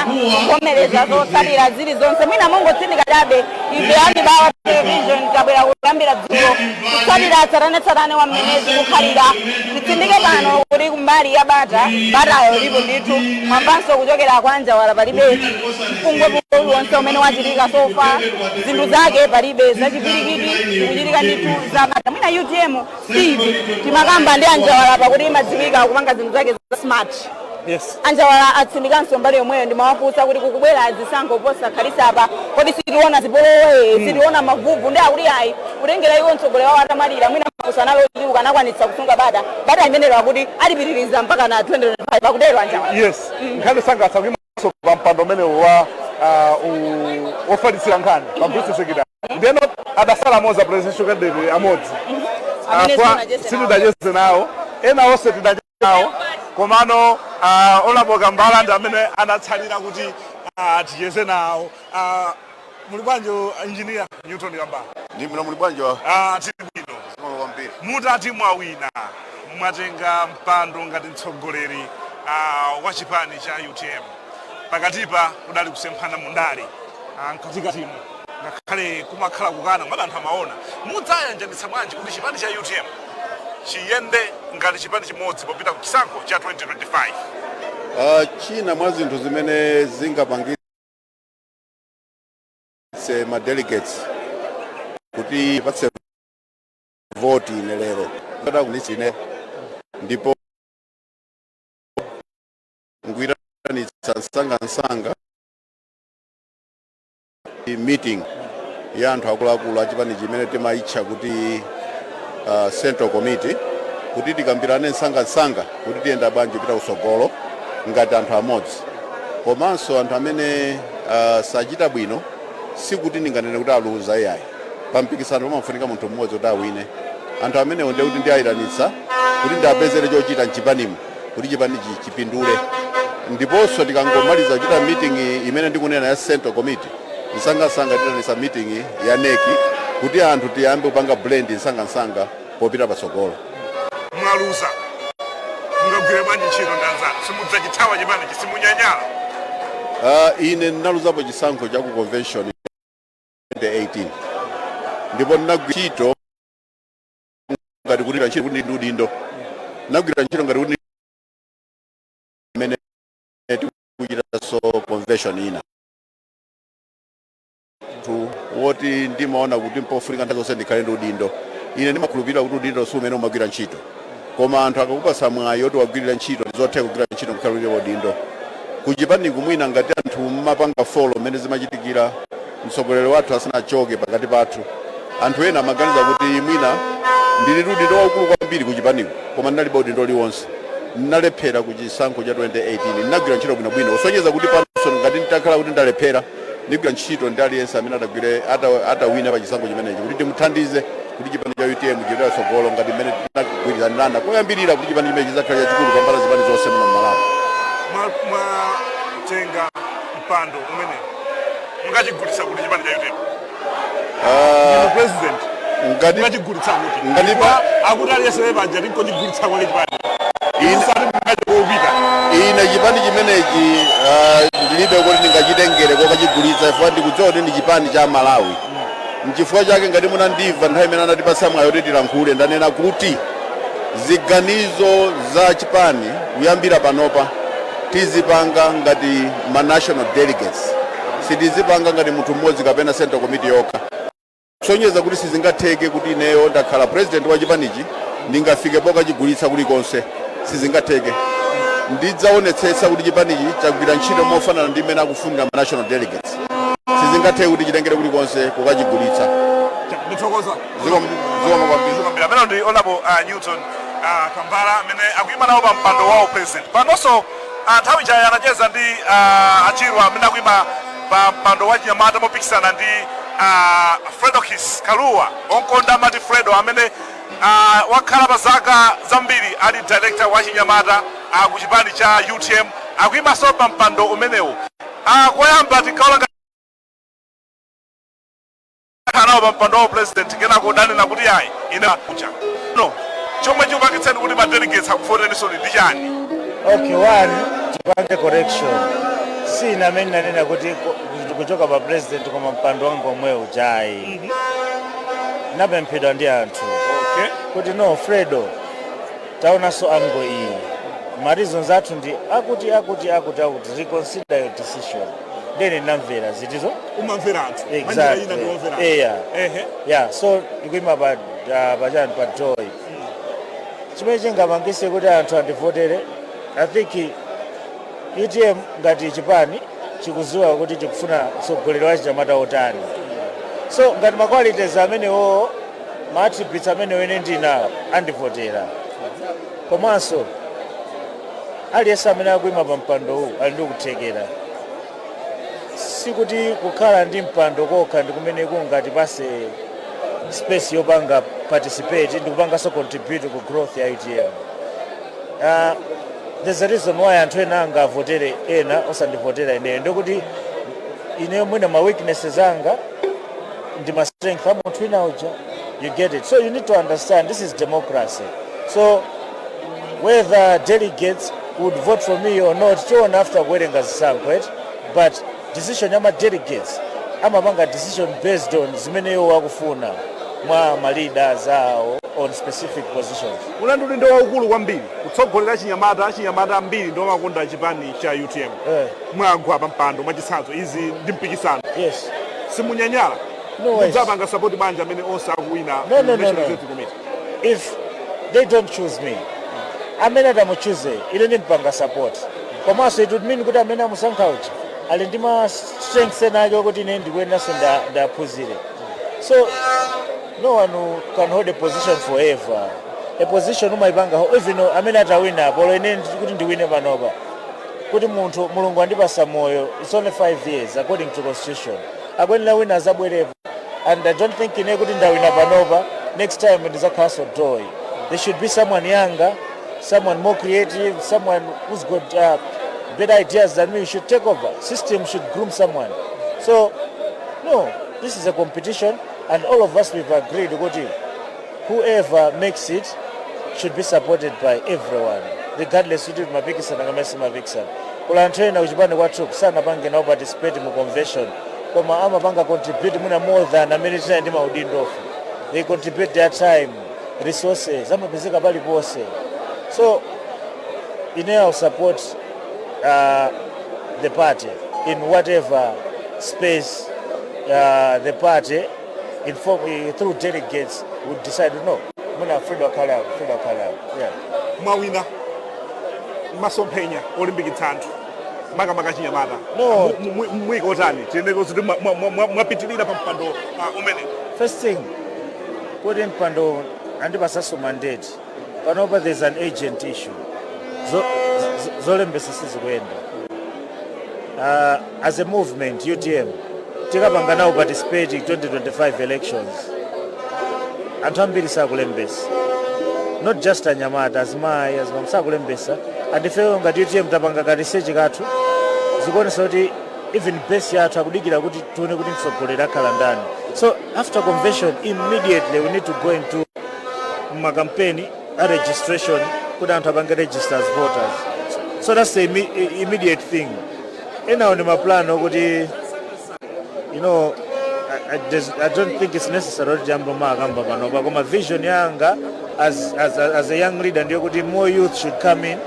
kuvomereza zotsatira zili zonse mwina mongotsindika chabe ife andibawa television tabwera kuyambira dzulo kutsatira tsatanetsatane wa mmenezi kukhalira titsindike pano kuti kumbali ya batayo lipo ndithu mwamvanso kuchokera kwa anjawala palibe mfungwe wonse umene wachitika sofa zinthu zake palibe zachipirikiti zikuchitika ndithu za bata mwina UTM Steve timakamba ndi anjawala pakuti imadziwika kupanga zinthu zake za smart. Yes. Anjawala atsindikanso mbali yomweyo ndimawafunsa kuti kukubwera zisankho posa khalisa apa kodi sitiona zipolowe sitiona mavuvu ndi akuti ayi kutengera iwo mtsogoleri wawo atamwalira mwina mafunso nalo kuti ukanakwanitsa kusunga bata imeneyo akuti alipitiriza mpaka na 2025 pakutero Anjawala. Yes. Nkhani sangatsa kuimaso pa mpando umenewo wa ofalisira nkhani pabulisa sekretari ndeno adasala moza presidential candidate amodzi sitidacheze nawo ena onse tidacheze nawo komano Honorable Kambala ndi amene anatsalira kuti ticheze nawo muli bwanji engineer Newton Kambala ndi muli bwanji tili bwino mutati mwawina mwatenga mpando ngati mtsogoleri wa chipani cha UTM pakatipa kudali kusemphana mundali mkatikatimo ngakhale kumakhala kukana mwa anthu amaona mudzayanjanitsa bwanji kuti chipani cha UTM chiyende ngati chipani chimodzi popita ku chisankho cha 2025 china mwa zinthu zimene zingapangitse ma delegates kuti patse vote ine lero kada kunisine ndipo ngwiranitsa nsanga meeting ya anthu akuluakulu a chipani chimene timaitcha kuti Central Committee kuti tikambirane msangamsanga kuti tiyenda bwanji kupita kusogolo ngati anthu amodzi. Komanso anthu amene sachita bwino sikuti ndinganene kuti aluza iyayi. Pampikisano pamafunika munthu mmodzi kuti awine. Anthu amenewo ndiye kuti ndiayitanitsa kuti ndiapezere chochita mchipanimu kuti chipani chipindule. Ndiponso tikangomaliza kuchita meeting imene ndikunena ya Central Committee, msangamsanga titanisa meeting ya neki kuti anthu tiyambe kupanga blend msangamsanga popita pasogolo. Mwaluza mungagwire bwanji ntchito ndi anzanu simudzachithawa chipani chisimunyanyala? Ine ndinaluzapo chisankho cha ku convention 2018 ndipo ndinagwira ntchito ngati kuti ntchito kuti ndi udindo, ndinagwira ntchito ngati kuti imene tikuchitaso convention ina woti ndimaona kuti mpofunika nthawi zonse ndikhale ndi udindo. Ine ndimakhulupirira kuti udindo si umene umagwira ntchito, koma anthu akakupasa mwayi oti wagwirira ntchito ndizotheka kugwira ntchito mkhalire udindo. Kuchipani kumwina ngati anthu mmapanga folo mmene zimachitikira mtsogoleri wathu asanachoke pakati pathu, anthu ena amaganiza kuti mwina ndili udindo waukulu kwambiri kuchipaniko, koma ndinalibe udindo uliwonse. Ndinalephera ku chisankho cha 2018, ndinagwira ntchito bwinobwino kusonyeza kuti panso ngati nditakhala kuti ndalephera ndigwira ntchito ndi aliyense amene atawina pa chisankho chimenechi kuti timuthandize kuti chipani cha UTM chipite patsogolo ngati mmene tinagwirizanirana koyambirira kuti chipani chimenechi chizakhale chachikulu kupambana zipani zonse muno m'Malawi. Mwatenga mpando umene mungachigulitsa kuti chipani cha UTM? President ngati mungachigulitsa kuti ngati akuti aliyense panja tingochigulitsa kwa chipani ine chipani chimenechi ndilibe kuti ndingachitengere kokachigulitsa chifukwa ndikudziwa kuti ndi chipani cha Malawi. N'chifukwa chake ngati munandimva nthawi imene anatipasa mwayi kuti tilankhule ndanena kuti ziganizo za chipani kuyambira panopa tizipanga ngati ma national delegates, sitizipanga ngati munthu mmodzi kapena Central Committee yokha. Kusonyeza kuti sizingatheke kuti ineyo ndakhala president wa chipanichi ndingafike pokachigulitsa kulikonse, sizingatheke. Ndidzaonetsetsa kuti chipanichi chagwira ntchito mofanana ndi mmene akufunira ma national delegates. Sizingatheke kuti chitengere kulikonse kukachigulitsa. Ndithokoza. Zikomo kwambiri. Amene ndi Honorable Newton Kambala amene akuyima nawo pa mpando wawo president. Panonso nthawi ija anacheza ndi Achirwa amene akuyima pa mpando wa Chinyamata mopikisana ndi Fredokis Kaluwa onkonda amati Fredo amene wakhala pa zaka zambiri ali director wa Chinyamata ku chipani cha UTM akuyima so pa mpando umenewo. Koyamba tikaola nawo pa mpando wa president kenako danena kuti ayi ina kucha no chomwe chikupangitseni kuti ma delegates akuvoterenso ndi chani? Okay, one tipange correction. Sina amene nanena kuti kuchoka pa president koma mpando wangu omwe ujayi. Napemphedwa ndi anthu. Okay. Kuti no Fredo taonanso ango iyi. Ma reasons athu ndi akuti reconsider your decision. Then namvera zitizo? Umamvera anthu. Exactly. Yeah, so ndikuima pa joy. Chimene chingamangise kuti anthu andivotere, I think UTM ngati chipani chikuziwa kuti chikufuna mtsogoleri wa Chinyamata otani. So ngati ma qualities amenewo, ma attributes amenewo ine ndinawo andivotera. Komanso aliyense amene akuyima pa mpando uwu ali ndi kuthekera. Sikuti kukhala ndi mpando kokha ndi kumene kungati pase space yopanga participate ndi kupanganso contribute ku growth ya UTM. There's a reason why anthu ena angavotere ena osandivotera ineyo ndikuti ineyo mwina ma weaknesses anga ndi ma strength amunthu wina uja. You get it? So you need to understand this is democracy. So whether delegates would vote for me or not, still after kuwerenga zisankho, right? But decision ya ma delegates amapanga decision based on zimeneyo wakufuna mwa ma leaders awo on specific positions. Ulandu ndi waukulu kwambiri kutsogolera Chinyamata ambiri ndo makonda chipani cha UTM. Mwagwa pa mpando mwachitsanzo izi ndi mpikisano. Yes. Simunyanyala. No way. Mudzapanga support banja amene onse akuwina. No. If they don't choose me, amene atamuchoose ile ndimpanga support. Komanso it would mean kuti amene amusankha uja ali ndi ma strengths enacho kuti ine ndikuyenaso ndaphunzire. So no one can hold a position forever. a position umayipanga even amene atawina polo ine kuti ndiwine panopa kuti munthu mulungu andipasa moyo it's only 5 years according to constitution akwenera wina azabwerepo and I don't think ine kuti ndawina panopa next time ndizakhala sotoyi. There should be someone younger, someone more creative, someone who's got better ideas than me should take over. System should groom someone. So no, this is a competition and all of us we've agreed whoever makes it should be supported by everyone regardless kuti mapikisana ngamasi mapikisana kula anthu kuchipani kwathu kusana pange nawo participate mu convention koma amapanga contribute muna more than amene tinayi ndi maudindo. They contribute their time, resources, amapezeka paliponse. So I'll support the party in whatever space the party through delegates would decide. No, muna freedom of color. Yeah. Mwawina masomphenya Olympic ithantu makamaka chinyamata no mwiko otani tiende kuti mwapitilira pa mpando umene. First thing, put in mpando andipasaso mandate panopa there's an agent issue zolembesa sizikuyenda as a movement UTM tikapanga nawo participate 2025 elections anthu ambiri sakulembesa not just anyamata azimayi sakulembesa andifeyo ngati UTM tapanga ka research kathu zikuonesa kuti even base yathu akudikira kuti tione kuti mtsogoleri akhala ndani. So after convention immediately we need to go into campaign registration kuti anthu apange register as voters. So that's the immediate thing. Ena my plan kuti I don't think it's necessary to jambo makamba panopa koma vision yanga as a young leader ndiyo kuti more youth should come in.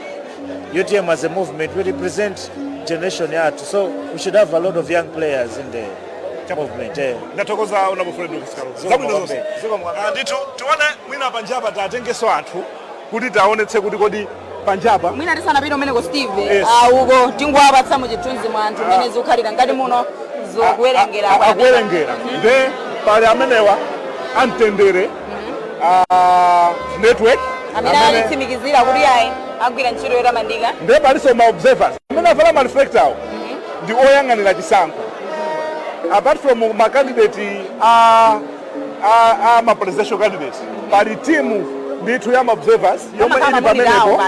UTM as a movement we represent generation yathu, so we should have a lot of young players in the movement. Ndatokoza unabofuna nditu tione mwina panjapa tatengeso anthu kuti taonetse kuti kodi panjapa mwina tisanapita umene ko Steve uko tingwapatsa mu chithunzi mwa anthu mmene zikukhalira ngati muno zokuwerengera akuwerengera nde pali amenewa amtendere network amene alitsimikizira kuti ayi agwira ntchito yotamandika nde paliso ma observers amene avala manifestawo ndi oyang'anira chisankho apart from ma candidate ma presidential candidate pali timu ndithu ya ma observers yomwe ili pamenepo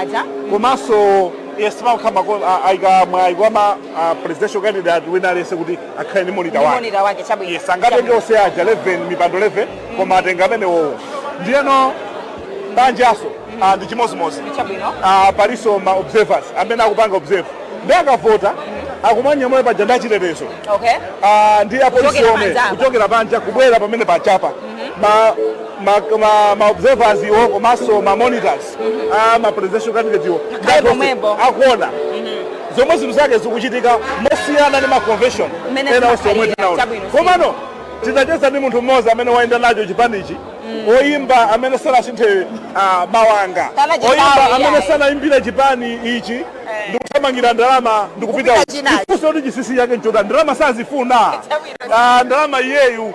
komanso yesima kama aika ma presidential candidate wina alese kuti akhale ndi monitor wake yes angatenge onse aja 11 mipando 11 koma atenga amenewo ndiyeno banjaso ndi chimozimozi paliso ma observers amene akupanga observe ndi akavota akumanya moyo pa janda chitetezo ndi apolisi omwe kuchokera panja kubwera pamene pachapa ma observers iwo komanso ma monitors ma presidential candidate iwo akuona zomwe zinthu zake zikuchitika mosiyana ndi ma convention ena onse omwe tinaona komano tinacheza ndi munthu mmodzi amene wayenda nacho chipanichi oyimba amene sanasinthe mawanga oyimba amene sanayimbire chipani ichi ndikuthamangira ndalama ndikupita ifunso kuti chisisi yake nchota ndalama sazifuna ndalama iyeyu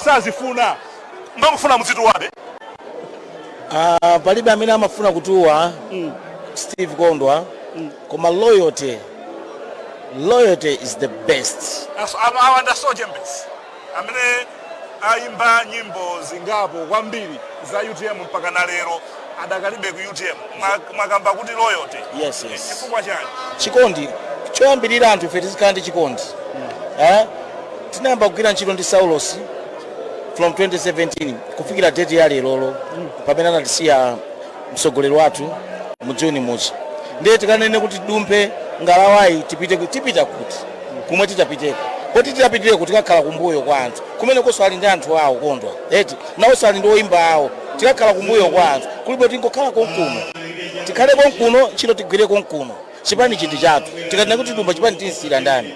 sazifuna mbakufuna muzitu wabe palibe amene amafuna kutuwa Steve Kondwa koma loyalty is the best. awanda sojembes amene ayimba nyimbo zingapo kwambiri za UTM mpaka na lero adakalibe ku UTM mwakamba kuti loyalty yes chifukwa chani chikondi choyambirira anthu ife tizikhala ndi chikondi tinayamba kugwira ntchito ndi Saulos from 2017 kufikira date ya lero pamene anatisiya mtsogoleri wathu mu June muchi ndiye tikanene kuti dumphe ngalawayi tipita kuti kumwe titapiteko kuti titapitire kuti tikakhala kumbuyo kwa anthu kumene koso ali ndi anthu awo Kondwa nawonso ali ndi oyimba awo tikakhala kumbuyo kwa anthu kulibe tingokhala konkuno tikhale konkuno ntchito tigwire konkuno chipani chindi chathu tikanena kuti dumba chipani tinsira ndani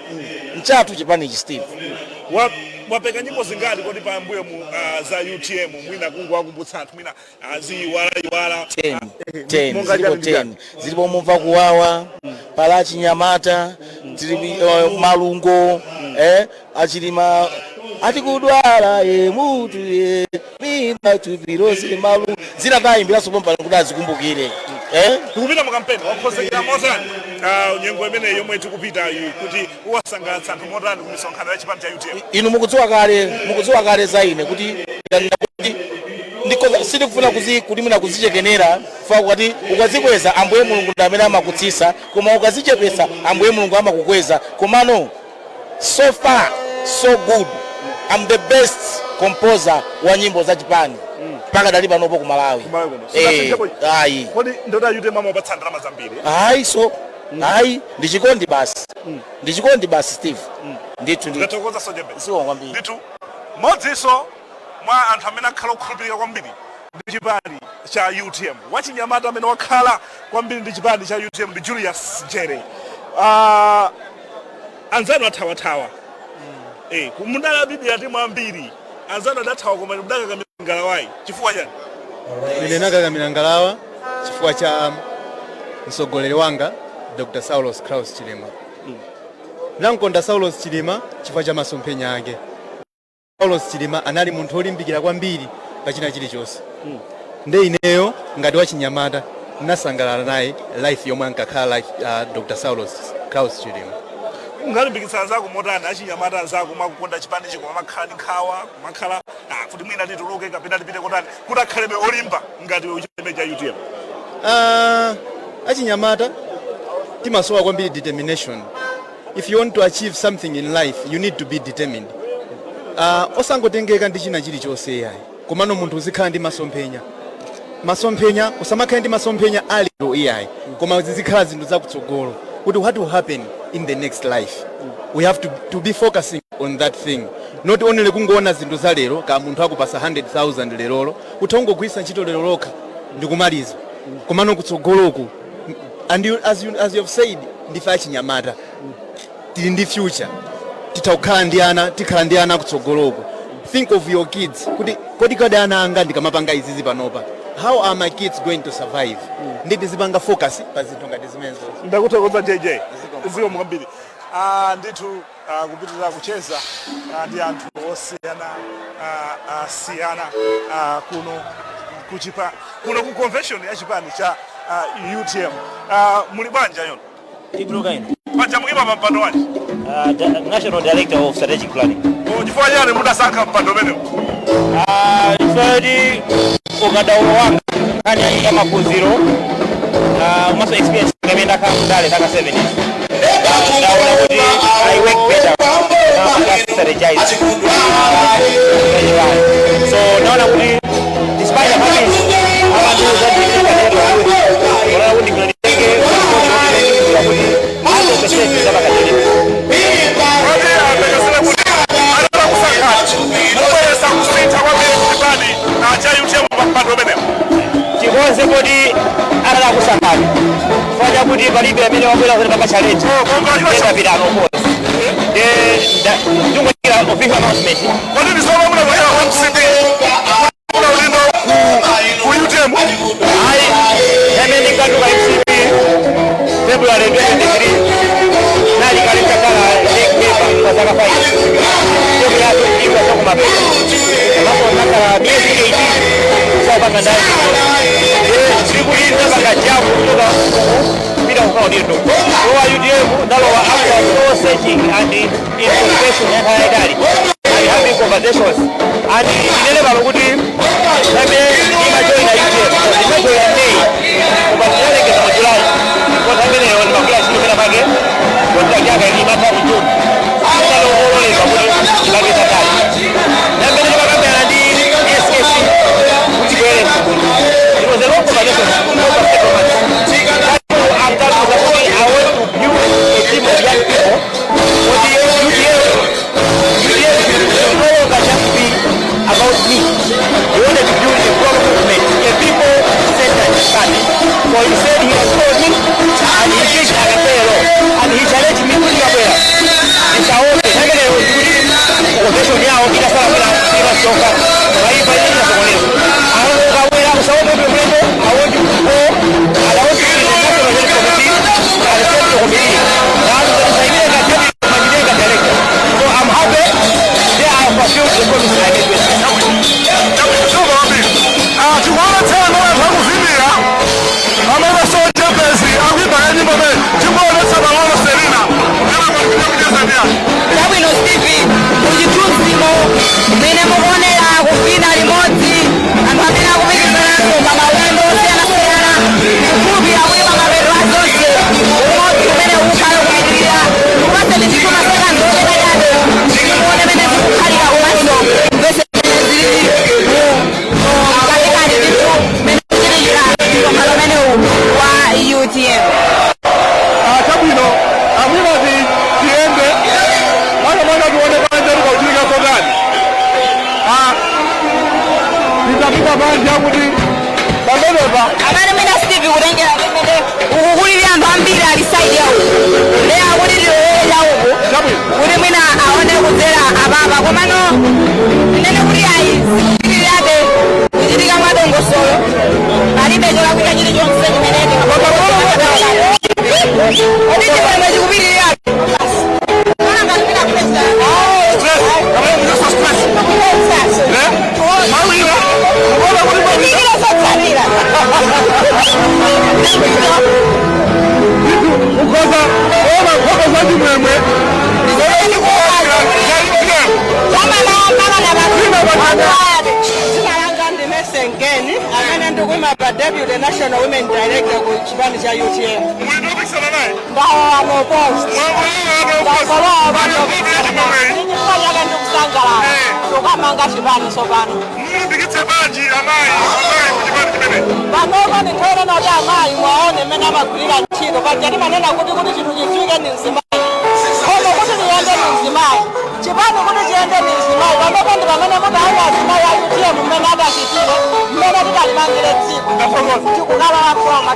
nchathu chipani chi Steve wapeka nyimbo zingati kodi pa mbuyo za UTM mwina kungu wakumbutsa anthu mwina ziwala 10 zilipo mumva kuwawa pala chinyamata zili malungo achilima atikudwala mutu mimba tupirose malu zina tayimbiranso pompano kuti azikumbukire. Tikupita mu kampeni wakhozekera motani nyengo imene yomwe tikupita kuti uwasangalatsa anthu motani ku misonkhano ya chipani cha UTM. Inu mukudziwa kale za ine kuti sindikufuna kulimina kuzichekenera fa kuti ukazikweza Ambuye Mulungu ndi amene amakutsisa, koma ukazichepesa Ambuye Mulungu amakukweza. Komano so far so good, I'm the best composer wa nyimbo za chipani mpaka dali panopo ku Malawi. Ayi kodi ndoda UTM mama wapatsa ndalama zambiri. Ayi ndichikondi basi Steve. Ndithu ndatokoza Sojembe. Siwo kwambiri. Ndithu modziso mwa anthu amene akhala okhulupirika kwambiri ndi chipani cha UTM. Wachinyamata amene wakhala kwambiri ndi chipani cha UTM ndi Julius Jere. Anzanu athawa. Kumundala bibi ati mwambiri. Anzanu adathawa koma mudaka kamingalawayi. Chifukwa chani? Ine nakakamira ngalawa chifukwa cha msogoleri wanga Dr. Saulos Kraus Chilima. Nankonda Saulos Chilima chifukwa cha masomphenya ake. Saulos Chilima anali munthu olimbikira kwambiri pachina chilichonse. Nde ineyo ngati wachinyamata nasangalala naye life yomwe ankakhala Dr. Saulos Kraus Chilima. Ungalimbikitsa zako motani achinyamata zako makukonda chipani chiko makhala ndi nkhawa makhala kuti mwina tituluke kapena tipite kotani kuti akhalebe olimba ngati uchimene cha UTM. Achinyamata timasowa kwambiri determination. If you want to achieve something in life, you need to be determined. Osangotengeka ndi china chilichonse yayi. Komano munthu uzikhala ndi masomphenya usamakhala ndi masomphenya aliro iyayi. Koma zizikhala zinthu zakutsogolo. What will happen in the next life? We have to be focusing on that thing. Not only kungoona zinthu za lero ka munthu akupasa 100,000 lerolo utongogwisa ntchito lero lokha ndikumaliza. Komano kutsogoloku, and as you have said, ndife achinyamata tili ndi future, titakhala ndi ana kutsogoloko. Think of your kids. Kodi kodi ana anga ndikamapanga izizi panopa, how are my kids going to survive? Nditi zipanga focus pa zinthu ngati zimenezo. Ndakuthokoza JJ ziko mwambiri. Ndithu kupitirira kucheza ndi anthu osiyana kuno kuchipa kuno ku convention ya chipani cha UTM. Muli banja yona? Tibuluka ino. Banja mukipa mpando wani? National Director of Strategic Planning. Chifukwa chani mudasankha mpando umenewu? Ifadi ukadaulo wanga kani ya maphunziro maso experience ngamenda kama mdale taka 7 years. Naona kuti I work better na strategize. So naona kuti despite the fact abantu wanaona kuti kunatenge chikonze kuti arala kusakana fanya kuti palibe amene wabwera kuti papa challenge ndikapita anokoza ndingokira official announcement kodi ndisoba muna kuchera kwa msindi kuna ulindo ku UTM ayi amene ngatuka MCP February 2023 nali kalenda kala league kwa zaka 5 ndio yake iko kwa mapema ambapo nakala miezi 18 sawa kanda siku hii mpaka jabu kutoka bila ukao ndio kwa UTM ndalo wa after researching and information ya hayadari and having conversations and inele balo kuti sabe imajoin na UTM imajoin ya nei kwa sababu ke za Julai kwa sababu ni wanakuja siku bila bage kwa sababu ya kimata June ndalo ole kwa kuti bage tatali na mbele kwa kamera ndi SSC kuchibele it was a long conversation So he said he has told me and he thinks I can play a role. And zikupitirirabe kuchitika mwadongosolo palibe cholakwika chilichonse chimenene odi chimwemwe chikupitirirabe Deputy National Women Director ku chipani cha UTM. Tukamanga chipani sopano. Panopa nitore noti amayi mwaone mmene amagwirira ntchito pajati manena kuti chinthu chifike ni mzimayi koma kuti niyende ni mzimayi chipani kuti chiyende ni mzimayi panopa ndi pamene kuti ayi azimayi a UTM mmene adachitire mmene titalimangire dziko tikukala koma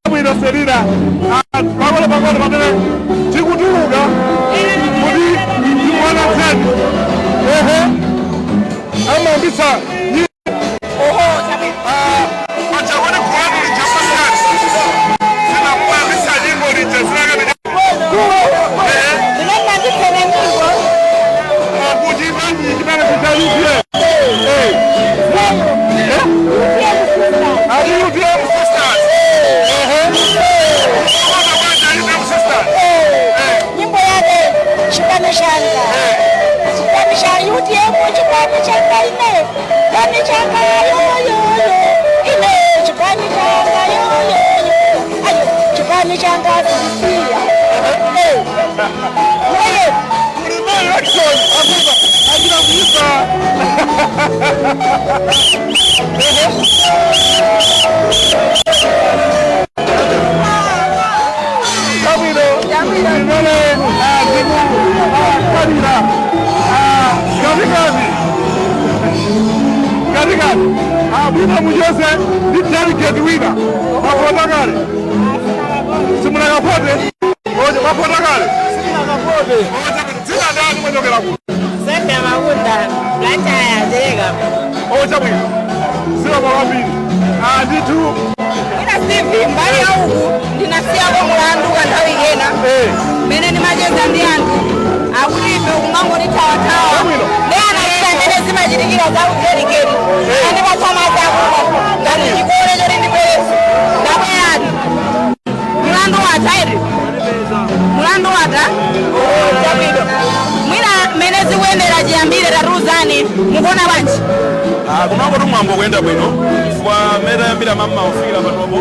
Bwino Serena pang'ono pamene tikutuluka kuti timwana tani amambisa achakone kuwanu lijapasani sinakubambisa jimbo lijaziraka kuti manji chimene kutalipye Are you UTM sisters? Nyimbo yake chipani changa chipani cha UTM chipani changa ine chipani changa yoyo ine chipani changa yoyo ayo chipani changa sisia Election abuba akina kuisa Camino Imele Zimu Kadira Katikati Abuna Mujose ni delegate winner wapota kale simuna kapote wapota kale simuna kapote zina ndani mwejokera ku Sende Mawunda Blancha ya Zega ocha bwino sio mawambiri nditu ina Steve mbali ya huku ndinasiya kwa mulandu kwa nthawi ena mene ni majeza ndi anthu akulibe kumango ni tawa ne anasangene zimachitikira za udelikeri andi patsamazi akuko ngati chikole choti ndibwereso ndabwerani mulandu watairi mulandu wata chabwino mwina mene zikuyendera chiyambire tatuzani mukuona bwanji kumango tumwambo kuyenda bwino chifukwa mene yambira mama ufikira panopo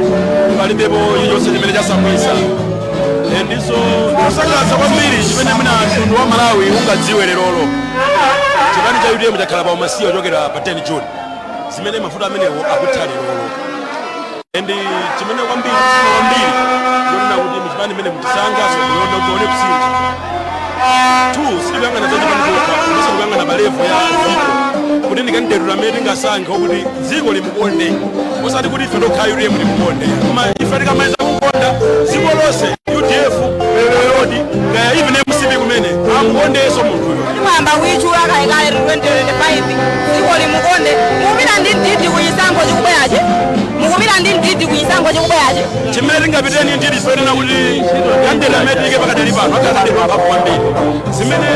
palibepo chilichonse chimene chasamwisa ndiso kusakaza kwambiri chimene mwina mtundu wa Malawi ungadziwe lerolo chipani cha UTM chakhala pa umasiya ochokera pa 10 June zimene mafuta amenewo akutha lerolo chimene kwambiri yonena kuti mchipani mene mutisanga sokuona uone kusinja tu sitikuyang'ana za chipani chokha ndiso tikuyang'ana malevu ya dziko kuti ndikanidetula mmene tingasankhe kuti dziko limukonde osati kuti ife tokha UTM limukonde koma ife tikamaliza kukonda dziko lonse UDF lelodi kaya even MCP kumene amukondenso munthuyo mwamba kuichula kaikale 2025 dziko limukonde mukupita ndi ndidi kuchisankho chikubwerachi mukupita ndi ndidi kuchisankho chikubwerachi chimene tingapiteni ndidi soyenera kuti yandela amene tike pakadali pano akadalipa apapo kwambiri zimene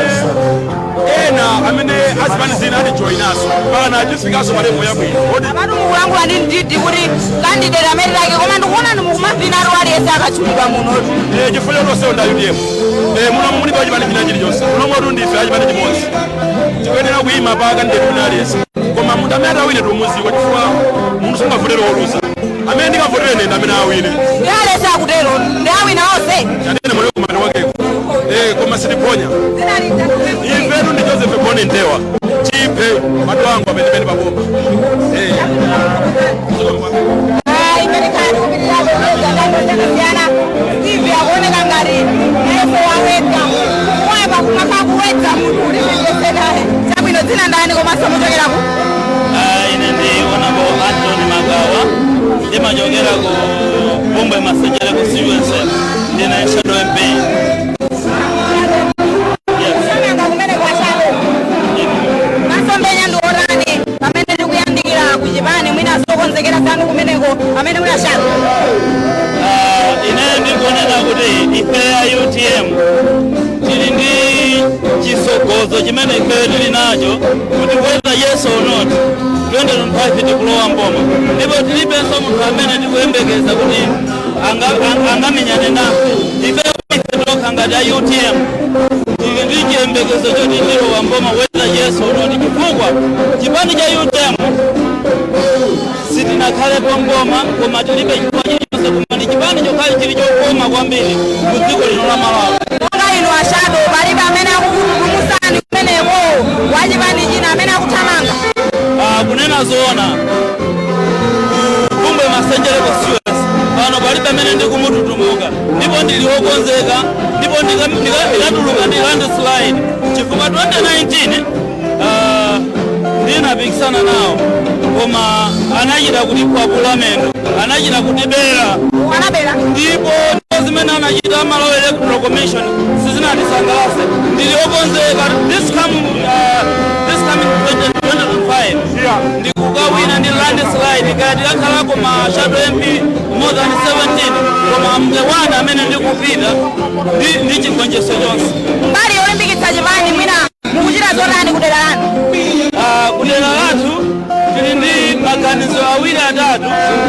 ena amene azipani zina atijoyinaso pana achifikaso malevu yabwino apatu mukulangula ndi ndidi kuti kandidate amene take koma ndikuona mukumavina ati aliyense akachulidwa munotu chifukwa chonsewo nda UTM muno mulibe achipani china chilichonse muno motu ndife achipani chimodzi tikuyenera kuyima pa kandidate wina aliyense koma munthu amene atawine tumuziwa chifukwa munthu sungavotera olusa amene ndikavotere nenda amene awine ndi aliyense akutero ndi awina onse chanene muli kumati wakeko koma sitiponya ifetu ndi Joseph Boni Ndewa chiphe matu wangu amene paboma imene kali kupitira kuuza ndando chakasiyana Steve akuoneka ngati yeso waweka kumweba kumaka kuwedza munthu uli mendese naye chabwino dzina ndani komanso muchokerako ine ndi onabo ndimachokera ku Bumbwe Masejere ku CUSF ndina Shadow MP. Masombenya ndiorani pamene ndikuyandikira kuchipani mwina zokonzekera zanu kumeneko amene muli ashatu. Ine ndikunena kuti ife ya UTM tili ndi chisogozo chimene ife tili nacho kuti whether yes or not 2025 tikulowa mboma, ndipo tilibenso munthu amene tikuyembekeza kuti angamenyane nafe. Ife tokha ngati ya UTM tili ndi chiyembekezo choti tilowa mboma whether yes or not, chifukwa chipani cha UTM sitinakhalepo mboma koma tilibe chifukwa chilichonse, koma ndi chipani chokhali chili chokoma kwambiri ku dziko lino la Malawi. Monga inu ashatu palibe amene akukumusani kumeneko wachipani china amene akuthamanga. Kunena zoona Bumbwe Masejere ku CUSF pano palibe amene ndikumututumuka, ndipo ndili wokonzeka, ndipo ndikatuluka ndi landslide chifukwa 2019 ndinapikisana nawo koma anachita kuti papulamento anachita kutibera, ndipo zimene anachita Malawi Electoral Commission sizinatisangalatse. Ndili wokonzeka this coming 2025 ndikukawina ndi landslide kaya tikakhalako ma Shadow MP more than 17 koma mtewani amene ndikupita ndi chigonjetso chonse. Mbali yolimbikitsa chipani mwina mukuchita zotani kudera lanu? Kudera lathu tili ndi maganizo awiri atatu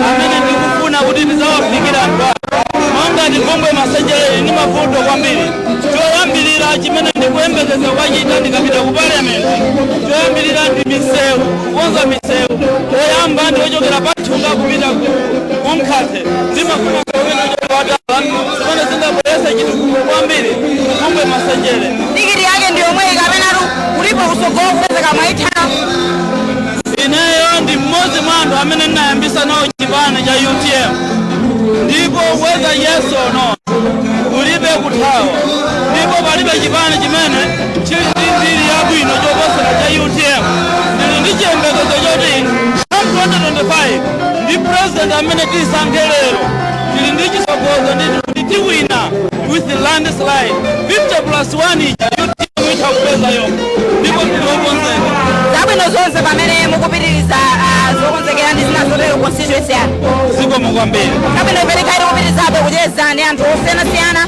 amene ndikufuna kuti tizawafikira anthu ake. Monga ndi Bumbwe Masejere ndi mavuto kwambiri. Choyambirira chimene ndikuyembekeza kwachita ndikapita ku parliament, choyambirira ndi misewu, kukonza misewu. Choyamba ndiochokera Pathunga kupita ku Mkhathe, ndimafuna kuwina chotala zimene zingabweretse chitukuko kwambiri Bumbwe Masejere. Tikiti yake ndi yomwe ikamene kulipo kusogolo kupezeka mwaitha. Ineyo ndi mmodzi mwa anthu amene ndinayambisa nawo chipani cha UTM, ndipo whether yes or no kulibe kuthawa, ndipo palibe chipani chimene chili ndi mbiri yabwino choposera cha UTM. Ndili ndi chiyembekezo choti 2025 ndi president amene tisankhe lero tili ndi chisogozo kuti tiwina with landslide 50+1 ija UTM itha kupeza yomwe, ndipo ndikukonzeka. Zabwino zonse pamene mukupitiriza zokonzekera ndi zina zotero constituency yanu. Zikomo kwambiri. Kapena ipereka ili kupitirizabe kucheza ndi anthu osiyanasiyana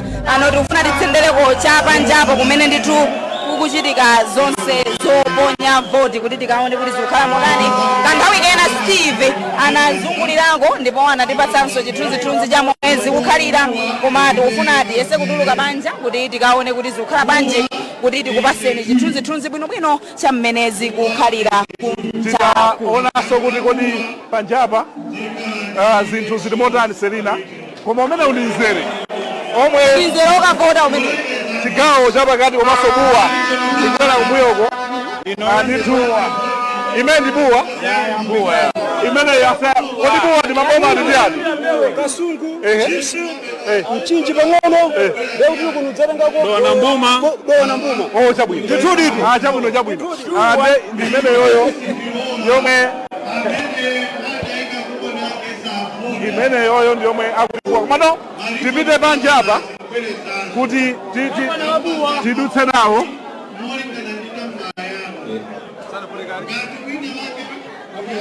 tikufuna titsendereko chapanjapo kumene ndithu kukuchitika zonse zoponya voti kuti tikaone kuti zikukhala motani. Kanthawi kena Steve anazungulirako ndipo anatipatsanso chithunzithunzi cha momwe zikukhalira, koma tikufuna tiyese kutuluka panja kuti tikaone kuti zikukhala bwanji, kuti tikupaseni chithunzithunzi bwinobwino cha mmene zikukhalira tikaonanso kuti kodi panjapa zinthu zili motani Selina, koma umene uli nzere omwe okavota umene chigawo chapakati komanso buwa chikhala kumuyoko ndithu imene ndi buwa imene yasa kodi buwa ndi maboma ndi ati Kasungu mchinji pang'ono leo tuli kunudzetengako dowana mbuma chabwino chabwino ndi imene yoyo yomwe imene yoyo ndi yomwe akuikuwa komano tipite panja apa kuti tidutse nawo.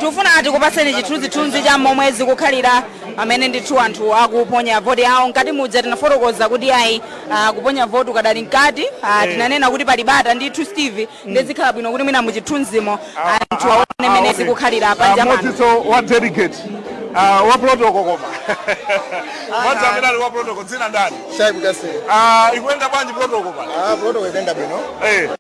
Tufuna tikupaseni chithunzithunzi cha momwe zikukhalira amene ndithu anthu akuponya voti awo. Nkati mudza tinafotokoza kuti ayi kuponya voti ukadali nkati tinanena kuti palibata ndithu Steve ndezikhala bwino kuti mwina muchithunzimo anthu aone mene zikukhalira panja pano. Motiso wa delegate wa protocol koma mwadza amene ali wa protocol dzina ndani? Shaibu Kasiri. Ikuenda bwanji protocol pano? Protocol ikenda bwino.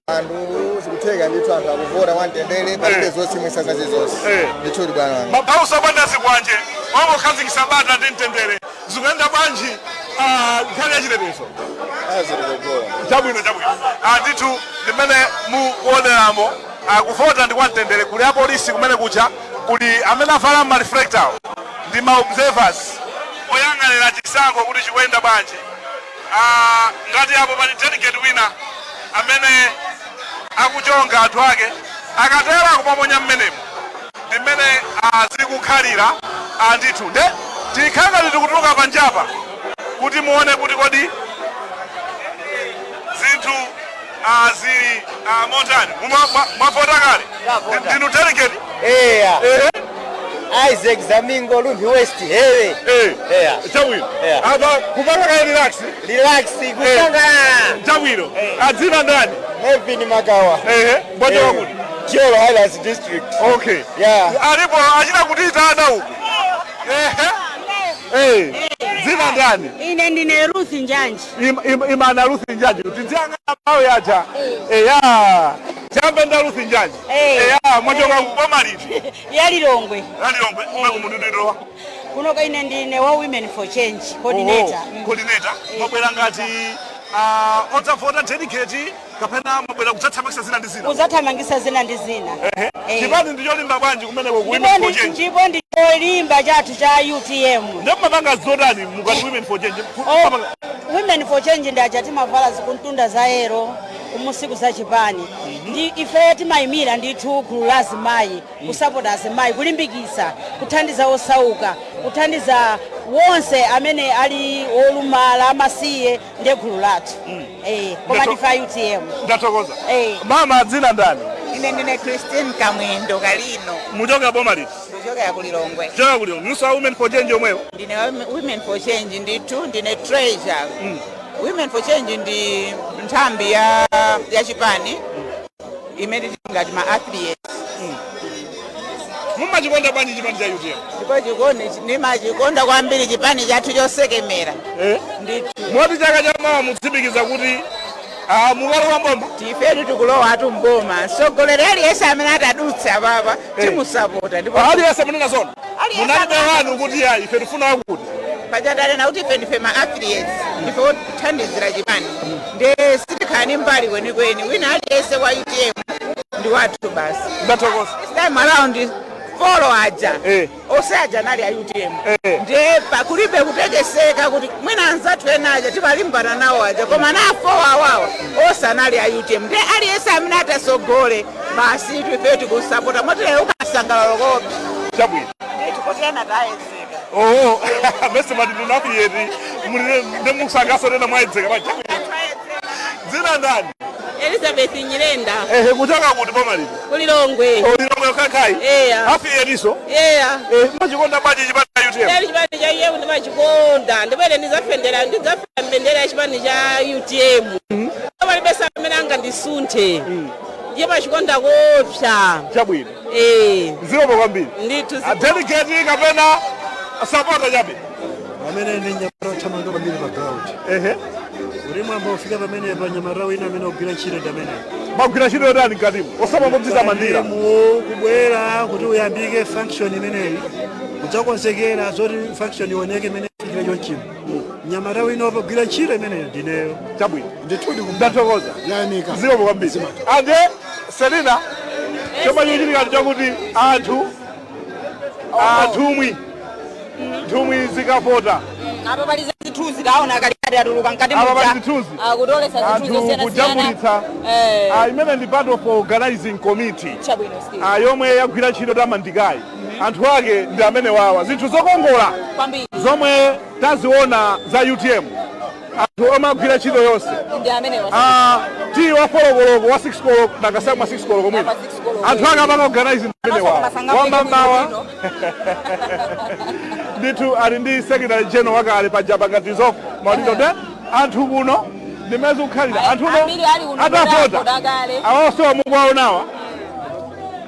Anthu zikutheka ndithu anthu akuvota mwamtendere palibe zosimwisa zazizonse. Ndithudi bwana wanga. Mabausa bwana zikwanje wangokhazikisa bata ndi mtendere zikuenda bwanji nkhani ya chitetezo? Chabwino ndithu ndimene mukuoneramo kuvota ndi kwa mtendere. Kuli apolisi kumene kucha, kuli amene avala mareflector ndi ma observers oyang'anira chisankho kuti chikuyenda bwanji. Ngati apo pali delegate wina amene akuchonga anthu ake akatera kumaponya mmenemo ndimene zikukhalira ndithu nde tikhanga tikutuluka panjapa kuti muone kuti kodi zinthu zili motani mwavota kale ndinu delegate Isaac Zamingo Lumbi West hewe chawino apa kupanga kale relax kusanga chawino adzina ndani Melvin Magawa bwaje wakuti Jolo Highlands District. Okay. Yeah. Alipo achina kutitana huko. Zina ndani? Ine ndine Ruth Njanji. Imana Ruth Njanji. Utizianga mawe yacha. Ya. Chambe nda Ruth Njanji. Ya, mwajoka kuboma liti. Yalilongwe. Yalilongwe. Mwakumududiro. Kunoka ine ndine wa Women for Change coordinator. Coordinator. Mwabwera ngati otavota delegate kapena mwabwera kudzathamangisa zina ndi zina. Kudzathamangisa zina ndi zina. Chipani ndicho limba bwanji kumene ku Women for Change. Ndipo ndicho limba chathu cha UTM. Ndipo mapanga zodani mukati Women for Change. Women for Change ndi achati mavala zikuntunda za ero kumusiku za chipani. Ndi ife timayimira ndithu gulu la azimayi, kusapota azimayi, kulimbikisa, kuthandiza osauka, kuthandiza wonse amene ali olumala amasiye ndi gulu lathu. Koma ndifa UTM. Ndatokoza. Mama dzina ndani? Ine ndine Christine Kamwendo Kalino. Mujoka boma liti? Mujoka ya Kulilongwe. Joga Kulilongwe. Nusa Women for Change omweyo? Ndine Women for Change ndithu ndine treasure. Women for Change ndi nthambi ya chipani imene ngati ma athletes. Mumachikonda bwanji chipani cha UTM? Ndipo chikondi nimachikonda kwambiri chipani chathu chosekemera. Ndithu. Moti chaka cha mawa mutsimikiza kuti mukalowa mboma? Tifetu tikulowa atu mboma. Sogoleri aliyense amene atadutsa baba timusapota. Ndipo aliyense munena zona. Munalibe wanu kuti ife tifuna kuti. Pajadale na kuti ndife ma athletes ndife othandizira chipani nde sitikhani mbali kwenikweni wina aliyense wa UTM ndi wathu basi. Ndatokoza. This time around follow aja ose aja nali ya UTM nde pakulibe kutekeseka kuti mwina anzathu enaja timalimbana nawo aja koma nafo awawa ose anali ya UTM nde aliyense amene atasogole basi ife tikusapota motile ukasangalalo kopi chabwino tikotena taezeka. Mese madini nafi yeti ndemusangaso nena mwaedzeka bacha. Dzina ndani? Elizabeth Nyirenda. Kuchoka kuti boma liti? Kulilongwe. Kulilongwe kakai? Afi yetiso? Machikonda bwanji chipani cha UTM? Chipani cha UTM ndimachikonda. Ndibwere ndizafendera mbendera ya chipani cha UTM. Palibe amene angandisunthe. Ndiye machikonda kopsa. Chabwino. Zikomo kwambiri. Ndithu. Delegate kapena sapota chabe. Amene ndi nyamara chamanga kwambiri pa ground. Uri mwambo ufika pamene pa nyamara wina amene ogwira ntchito ndi amene. Magwira ntchito yotani mkatimo? Osama ngomziza mandira. Kubwera kuti uyambike function imeneyi. Kudzakonzekera zoti function ioneke imene ifikira chonchimo. Nyamara wina wapagwira ntchito imeneyo ndineyo. Chabwino. Ndatokoza. Yanika. Zikomo kwambiri. Ande Selina choma chichitika chakuti nthumwi zikavota. Apa pali zithuzi taona kalikati atuluka mkati Apa pali zithuzi. Akutolesa zithuzi zosiyana kujambulitsa. Imene ndi part of organizing committee. Chabwino ski. Yomwe yagwira ntchito tamandikayi. Anthu ake ndi amene wawa. Zinthu zokongola. Kwambiri. Zomwe taziona za UTM. Anthu omagwira ntchito yonse. Ndi amene wa. Ti wa fologoloko wa 6 koloko ndakasamwa 6 koloko mwina. Anthu ake amene organizing amene wawa. Wamba mbawa. Nditu ali ndi secretary general wakale pajaba ngati zof maulindo de anthu kuno ndimezi kukhalira anthu kuno atavota awonso mukwaonawa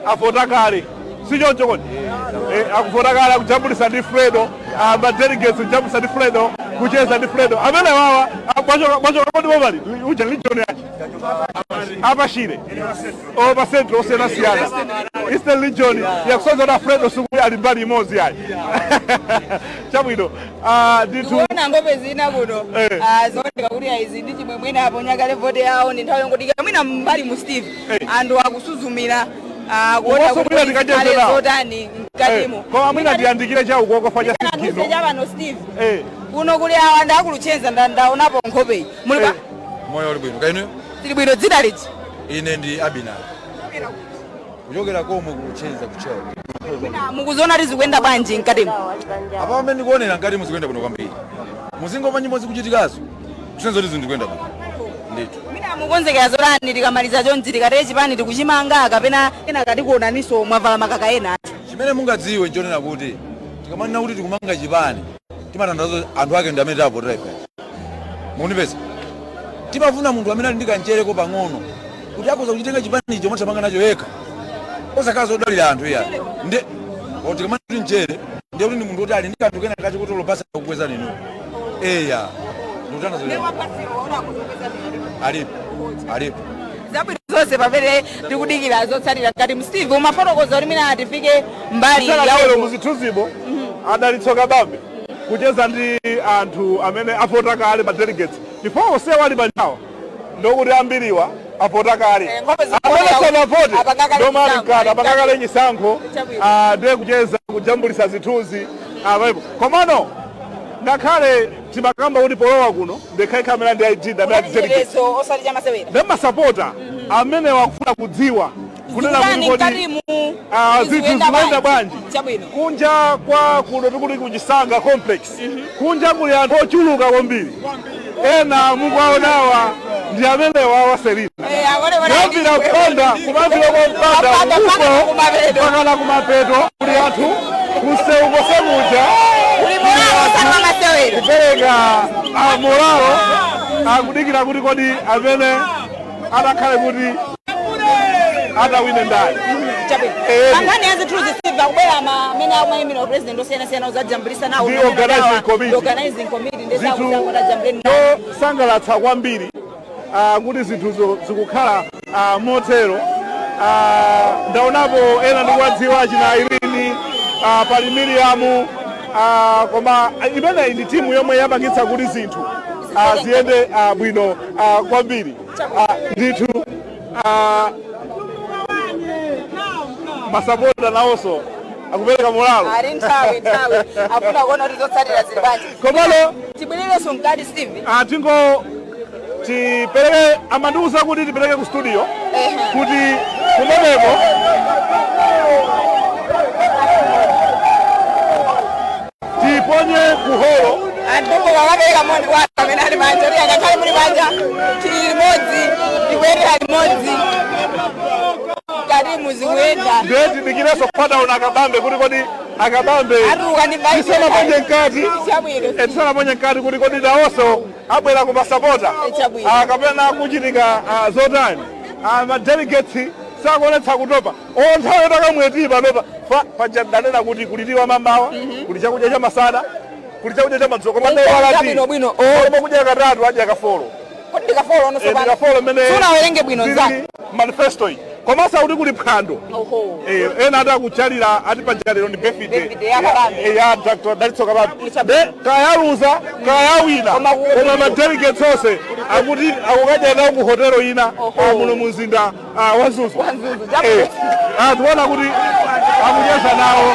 avota kale sichoncho kodi akuvota kale akujambulisa ndi Fredo madelegates kujambulisa ndi Fredo kucheza ndi Fredo amene wawa mwachoka kodi bomali uja legion yake apashire pa centro osiyana Eastern Legion yakusoza na Fredo suku ali mbali imodzi yayi chabwino nditu kuona ngope zina kuno zoneka kuti aizi ndi chimwe mwina aponyakale vote yawo ndi nthawi yongodika mwina mbali mu Steve anthu akusuzumira kuona kuti ale zotani mkatimo koma mwina ndiyandikire cha ukoko faja sikino chabano Steve kuno kuli awa ndakuluchenza ndaonapo nkhope muli ba moyo uli bwino kaino tili bwino dzina liti ine ndi Abina kuchokera komwe kuchenza kuchawo mukuziona rizikuenda bwanji mkatimo apa pamene ndikuonera ngati muzikuenda bwino kwambiri muzingomva nyimbo zikuchitikazo kusenza kuti zindikuenda bwino ndithu mina mukonzekera zotani tikamaliza chonchi tikateye chipani tikuchimanga kapena ena katikuonaniso mwavala makaka ena chimene mungadziwe nchonena kuti tikamanena kuti tikumanga chipani timatanthauza anthu ake ndi amene tapotera ife mukunipeza timafuna munthu amene ali ndi kanchereko pang'ono kuti akhoza kuchitenga chipani icho mothamanga nacho yekha osakhala zodalira anthu iya nde tikamana kuti mchere ndiye kuti ndi munthu woti ali ndi kanthu kena kachikotolo basa kukweza ninu eya ndikutana alipo zabwino zonse pamene tikudikira zotsatira mkati Steve umafotokoza kuti mina tifike mbali yawo muzithuzibo adalitsoka bambe kucheza ndi anthu amene apota kale ma delegates before ose wali banyawo ndokuti ambiriwa apota kale amene sanavote ndomalikana apangakale nyisankho ndiye kucheza kujambulisa zithunzi paipo komano ngakhale timakamba kuti polowa kuno ndekhaikha amene ndi ID amene delegates ndemasapota amene wakufuna kudziwa kunena kuti zinthu zikuenda bwanji kunja kwa kuno tikuti kuchisanga complex kunja kuli anthu ochuluka kwambiri ena mukuwaonawa ndi amene wawaselina kuyambira mpanda kumambira kwa mpanda uko pakana kumapeto kuli anthu kusewu kosemuja kupereka moralo akudikira kuti kodi amene adakhale kuti atawine ndani angani azithuzi Steve akubwera amene amayimira president osiyana-siyana uzajambulisa nawo organizing committee ndezakuzangodajambuleni sangalatsa kwambiri kuti zinthuzo zikukhala motero ndaonapo ena ndikuwadziwa china Irene pali Miriam koma imeneyi ndi timu yomwe yapangitsa kuti zinthu ziyende bwino kwambiri ndithu masapota nawonso akupereka moralo ali nthawi afuna kuona kuti zotsatira zili bwanji komano tibwererenso mkati Steve tingo tipereke amandiuza kuti tipereke ku studio kuti kumeneko tiponye kuholo antoko wakapereka moni watu amene ali manja kuti akakhale muli manja tili limodzi tikuyenera limodzi kati muzikuenda ndiye tidikireso kupataona akabambe kuti kodi akabambe tisanaponye mkati tisanaponye mkati kuti kodi nawonso abwera kumasapota akapena kuchitika zotani madelegates sakuonetsa kutopa nthawi yotakamwetipa topa pajandanena kuti kulitiwa mamawa kuli chakudya cha masana kuli chakudya cha madzulo koma koma kudya katatu adya kafolo ndikafolo mmene manifesto iyi komanso kuti kuli phwando ena atakuchalira ati pajalero ndi birthday ya Dr. Dalitsoka Bambe kayaluza kayawina koma madelegates onse akuti akukadya nawo ku hotelo ina muno mumzinda wa Zuzu tiona kuti akucheza nawo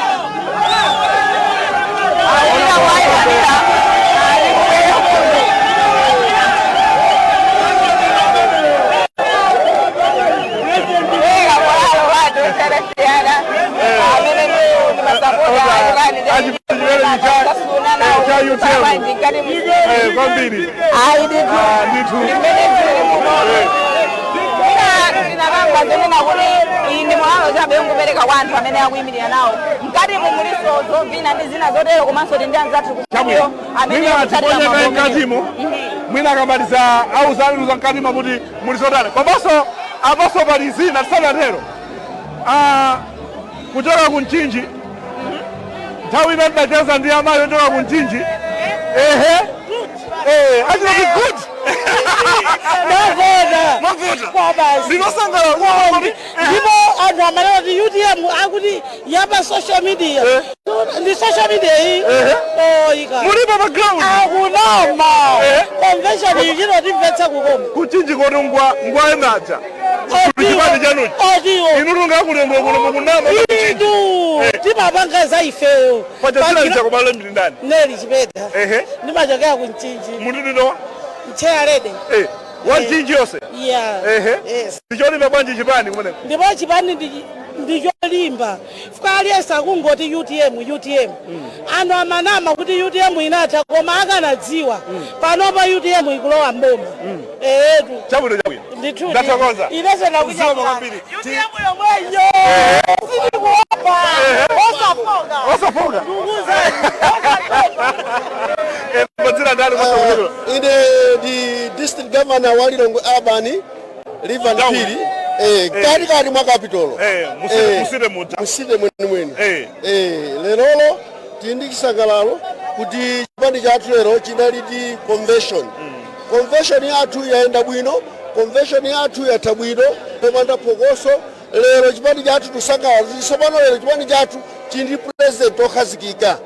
ndi mwalo chabe ungupereka wanthu amene akuyimirira nawo mkati mumuliso zovina ndi zina zotero komanso ndi anzathu kuyo amene tiponye mkatimo mwina akamaliza auzaliluza mkatimo kuti muli zotani komanso apaso pali zina tisanatero kuchoka ku Mchinji nthawi ina tidacheza ndi amayi ochoka ku Mchinji achiti good mavuta kwa basi ndinosangala ndipo anthu amanena kuti UTM akuti yapa social media ndi social media iyi oyika mulipo pa ground akunama convention iyi chinotimvetsa kukoma kuchinji koti ngwaenaja kuchipani chanuchi inu tungakulembo kuno mukunama itu timapanga za ifeyo pachasina chakumalo mlindani neli chipeta ndimachokera ku Mchinji mundidinowa mcheya rede wa Mchinji yonse yes ndichoti pabwanji chipani kumeneko ndipo chipani ndi ndicholimba fika aliyense akungoti UTM anthu amanama kuti UTM inatha koma akanadziwa panopa UTM ikulowa mboma etu chabwino ndithu ndathokoza ilese nakuja UTM yomweyo sindikuopa osafoka ine the district governor wa Lilongwe Urban Livan Phiri kati mwa kapitolo musite mweni lerolo tindi chisangalalo kuti chipani chathu lero chinali di convention yathu yaenda bwino, convention yathu yatha bwino pemanda pokoso. Lero chipani chathu tusangala tsopano lero chipani chathu chindi president okhazikika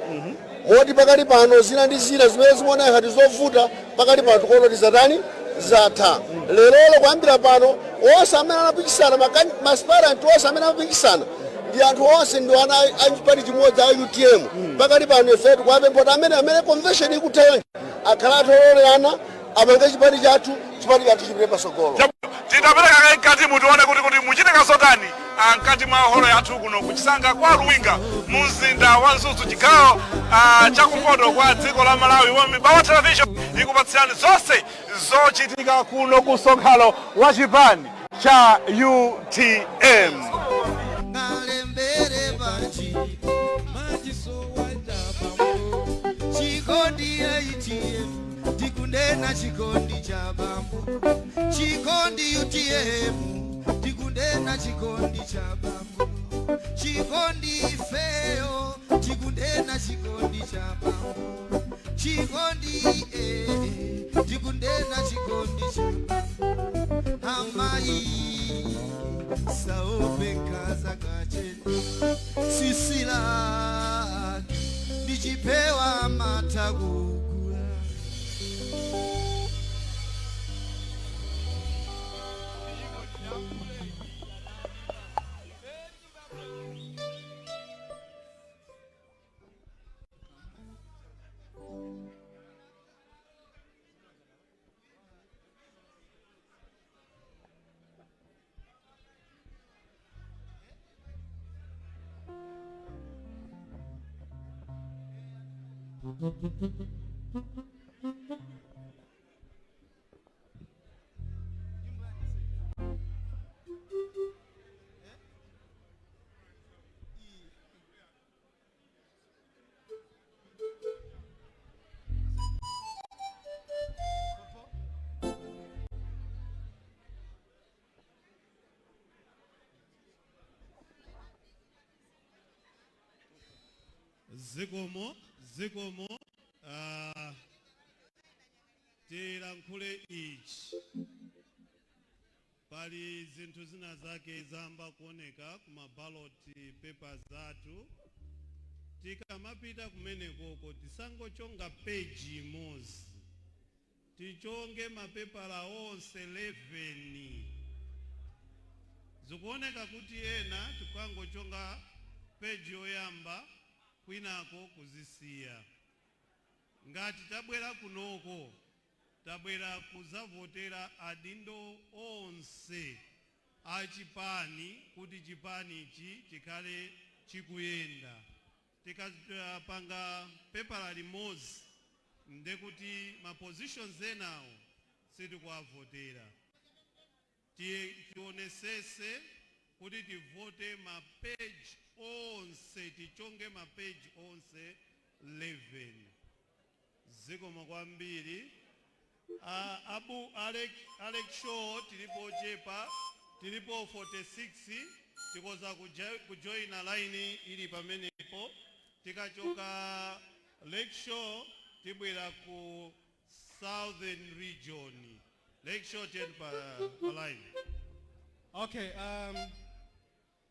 moti pakati pano zina ndi zina zimene zimaona ngati zovuta pakati pano tikuona tizatani zatha. Lero kuyambira pano onse amene anapikisana masparent onse amene anapikisana ndi anthu onse ndi ana achipani chimodzi a UTM pakati pano ife tikupempha amene convention ikutha akhala atololerana amange chipani chathu chipite pasogolo. Titapereka nkati mutione kuti muchiteka zotani nkati mwa holo yathu kuno kuchisanga kwa Luwinga mumzinda wa Nzuzu chigawo chakumpoto kwa dziko la Malawi. Bawa Television ikupatsirani zonse zochitika kuno ku msonkhano wa chipani cha UTM. Tikundena chikondi cha bambo, chikondi UTM, tikundena chikondi cha bambo, chikondi feo, tikundena chikondi cha bambo, chikondi tikundena chikondi cha bambo, amai saope kaza kacheni, sisila ndichipewa matagu. Zikomo tilankhule ichi pali zinthu zina zake zamba kuoneka kuma ballot papers athu. Tikamapita kumenekoko tisangochonga page imodzi, tichonge mapepala onse 11. Zikuoneka kuti ena tikangochonga page yoyamba kwinako kuzisiya. Ngati tabwera kunoko tabwera kuzavotera adindo onse achipani kuti chipani ichi chikhale chikuyenda. Tikapanga pepala limodzi ndekuti ma positions enawo sitikuwavotera. Tionesese kuti tivote ma page onse, tichonge ma page onse 11. Zikomo kwambiri. Abu Alex Shaw tilipo chepa, tilipo 46, tikoza kujoin line ili pamenepo. Tikachoka Lake Shore tibwera ku Southern Region. Lake Shore pa line. Okay,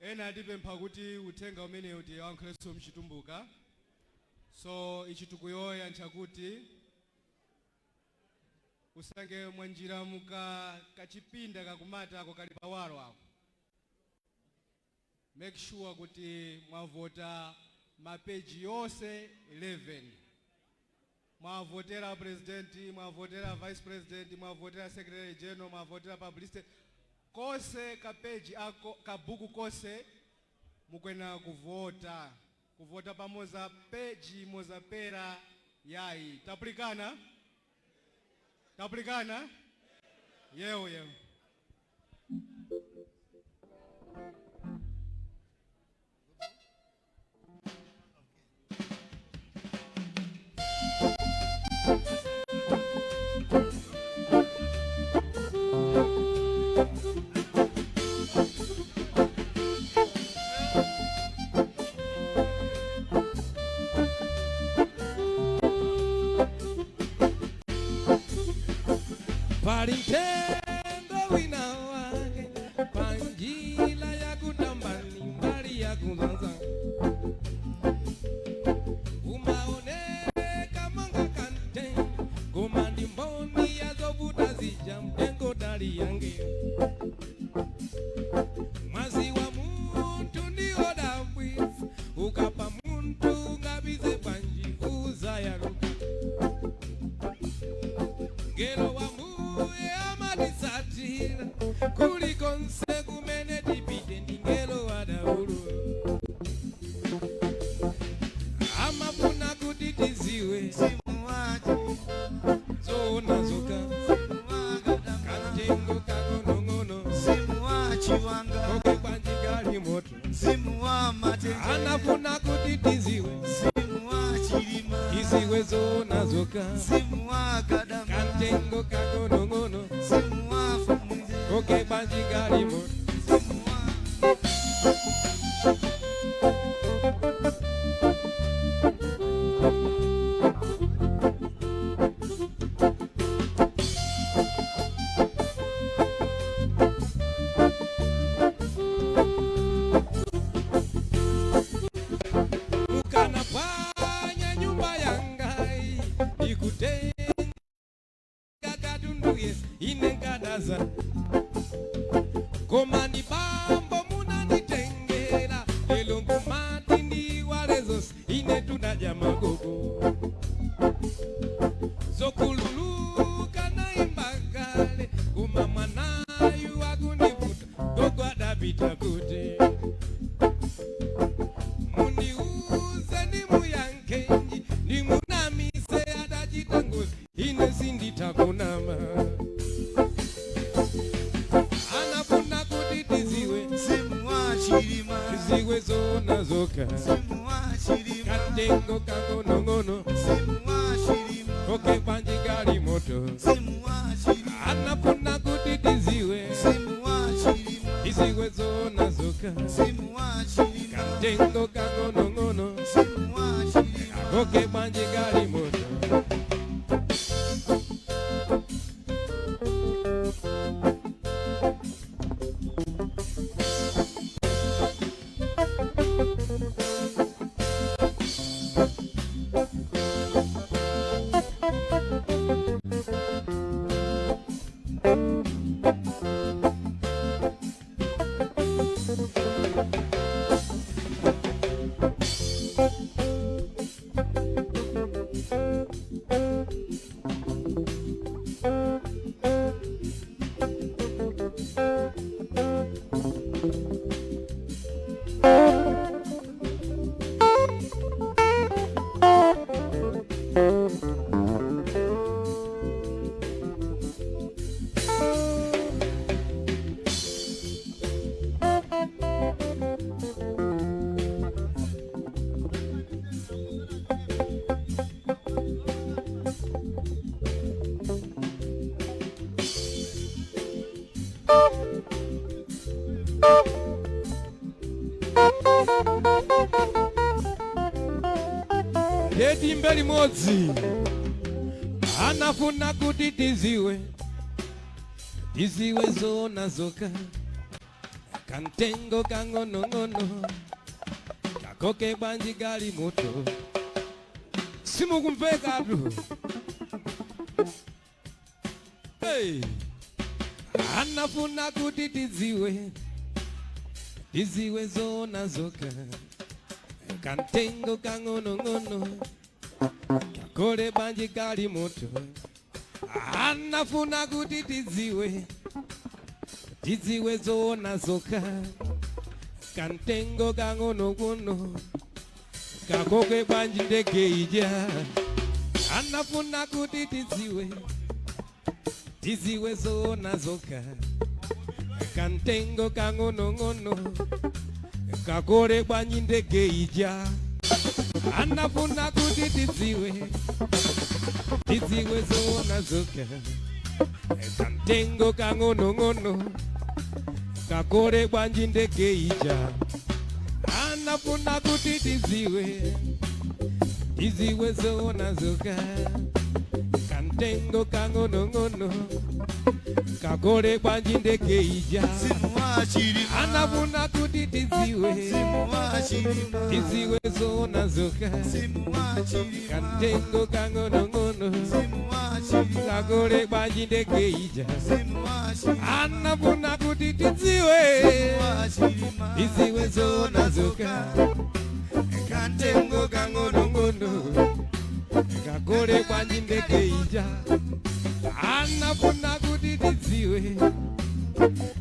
ena ndipempha kuti uthenga umene uti wankholeso mchitumbuka. So ichi tikuyoya nchakuti usange mwanjira muka kachipinda kakumata ako kali pawalo ako. Make sure kuti mwavota mapeji yonse 11. Mwavotera president, mwavotera vice president, mwavotera secretary general, mwavotera publicist. Kose kapeji ako kabuku kose mukwena kuvota pamoza peji mozapera yayi tapulikana yewo Parintendo wina wake panjila ya kutambani mbali ya kuzanza umaoneka manga kante kumandi mboni ya zovuta zija mtengo dali yange mwazi wa muntu ndio dabwisi ukapa muntu ngabize panji uza ya luka ngelo wa amadisatira kuliko nse kumene tipite ndingelo wadaulu amafuna kuti tiziwe zona zoka katengo kakonong'ono koke panjigali moto anafuna kuti tiziwe tiziwe zona zoka katengo kakonong'ono koke panjigali moto ukanapanya nyumba yangai ikutenga kadunduye inengadaza komani bambo munanitengela lelo ngumati ndi walezos ine tunaja magogo zokululuka naimbagale kuma mwanayu akunivuta dogo adapita kuti muniuze nimuyankenji nimunamise adachita ngozi ine sinditakunama anafuna kuti tiziwe tiziwe zona zoka katengo kakonong'ono koke panjigali moto anafuna kuti tiziwe tiziwe zona zoka katengo kakonong'ono koke panjigali moto Deti mbeli modzi anafuna kuti tiziwe tiziwe zona zoka kantengo kang'onong'ono kakoke panjigali moto simukumveka tu hey. Anafuna kuti tiziwe tiziwe zona zoka kantengo kang'onong'ono kakole panjigali moto anafuna kuti tiziwe tiziwe zona zoka kantengo kangono kuno kakoke bwanji ndege ija anafuna kuti tiziwe zona zoka kantengo kangono kakore bwanji ndege ija anafuna kuti tiziwe zona zoka kantengo kangono kakore bwanji ndege ija anafuna kuti tiziwe zona zoka kantengo kangono kakore bwanji ndege ija anafuna kuti tiziwe zona zoka kantengo kangono kakore bwanji ndege ija anafuna kuti tiziwe zona zoka kantengo kangono kakore bwanji ndege ija anafuna kuti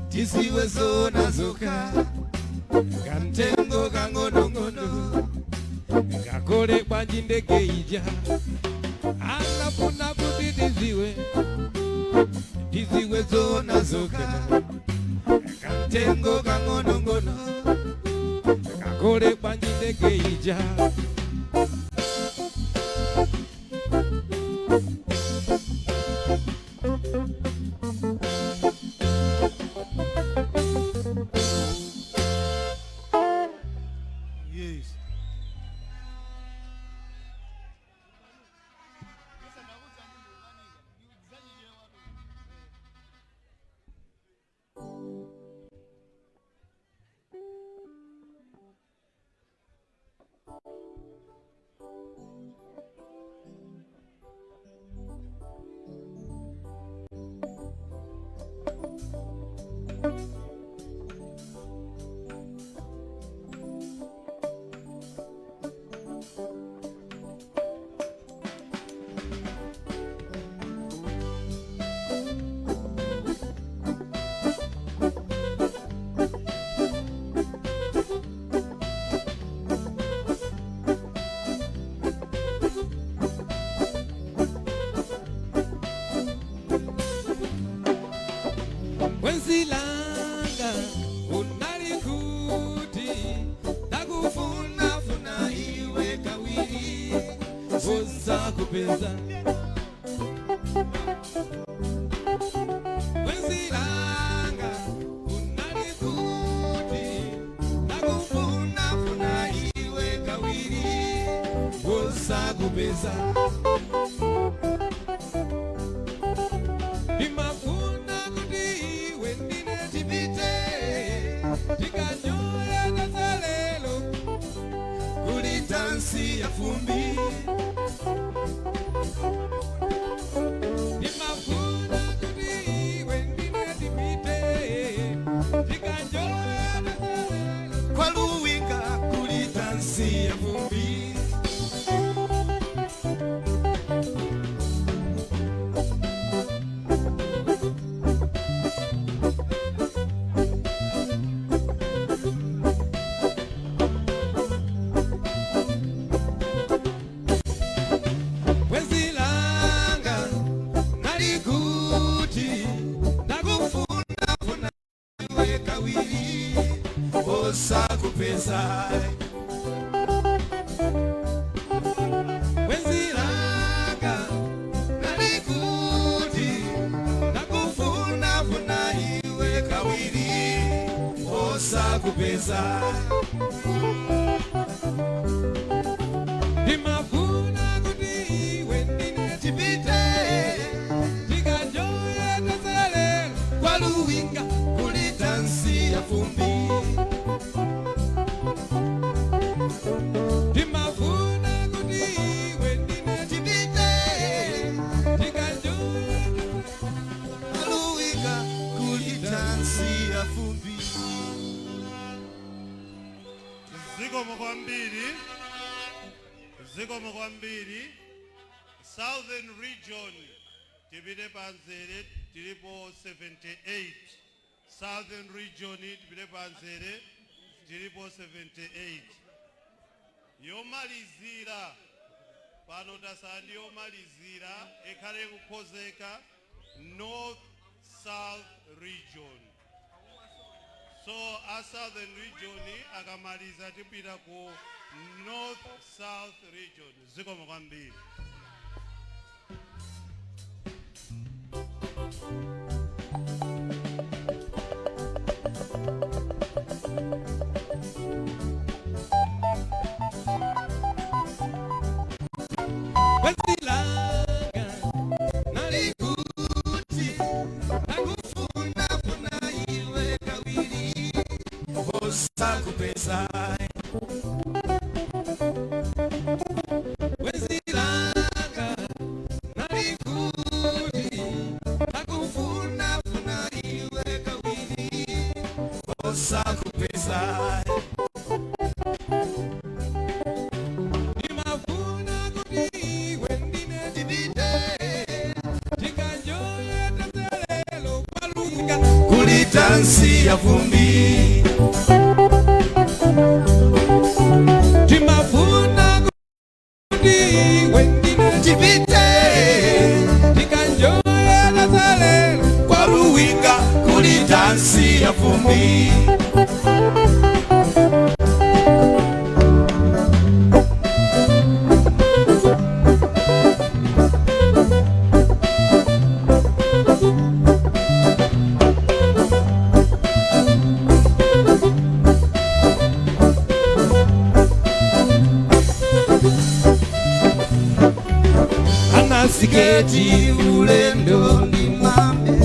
tiziwe zona zoka kantengo kangono kakore bwanji ndege ija anafuna kuti tiziwe zona zoka kantengo kangono kakore bwanji ndege ija Wenzilanga unalikuti nakufuna iwe kawiri osa kupeza Wenzilanga unalikuti nakufuna iwe kawiri osa kupeza dansi ya fumbi nimafuna kuti wendine tipite tikanjoya kwa luwinga kuli dansi ya fumbi Kupesa Wenzilanga nalikuti nakufuna iwe kawiri osa kupesa nimafuna kuti wendine tipite tikanjoya tasalelo kwa luwinga kuli dansi ya fumbi Timafuna kuti wendine tipite tikanjoya aluwinga kuli dansi ya fumbi zikomo kwambiri Southern Region tipite panzere tilipo 78 Southern Region tipite panzere zilipo 78 yomalizira pano tasandi yomalizira ekhale kukhozeka North South region. So a Southern region akamaliza tipita ku North South region. Zikomo kwambiri. Dansi ya vumbi timafuna kuti wengine tipite tikanjoya nazalelo kwa Ruwinga kuli dansi ya vumbi. Siketi ulendo ni mame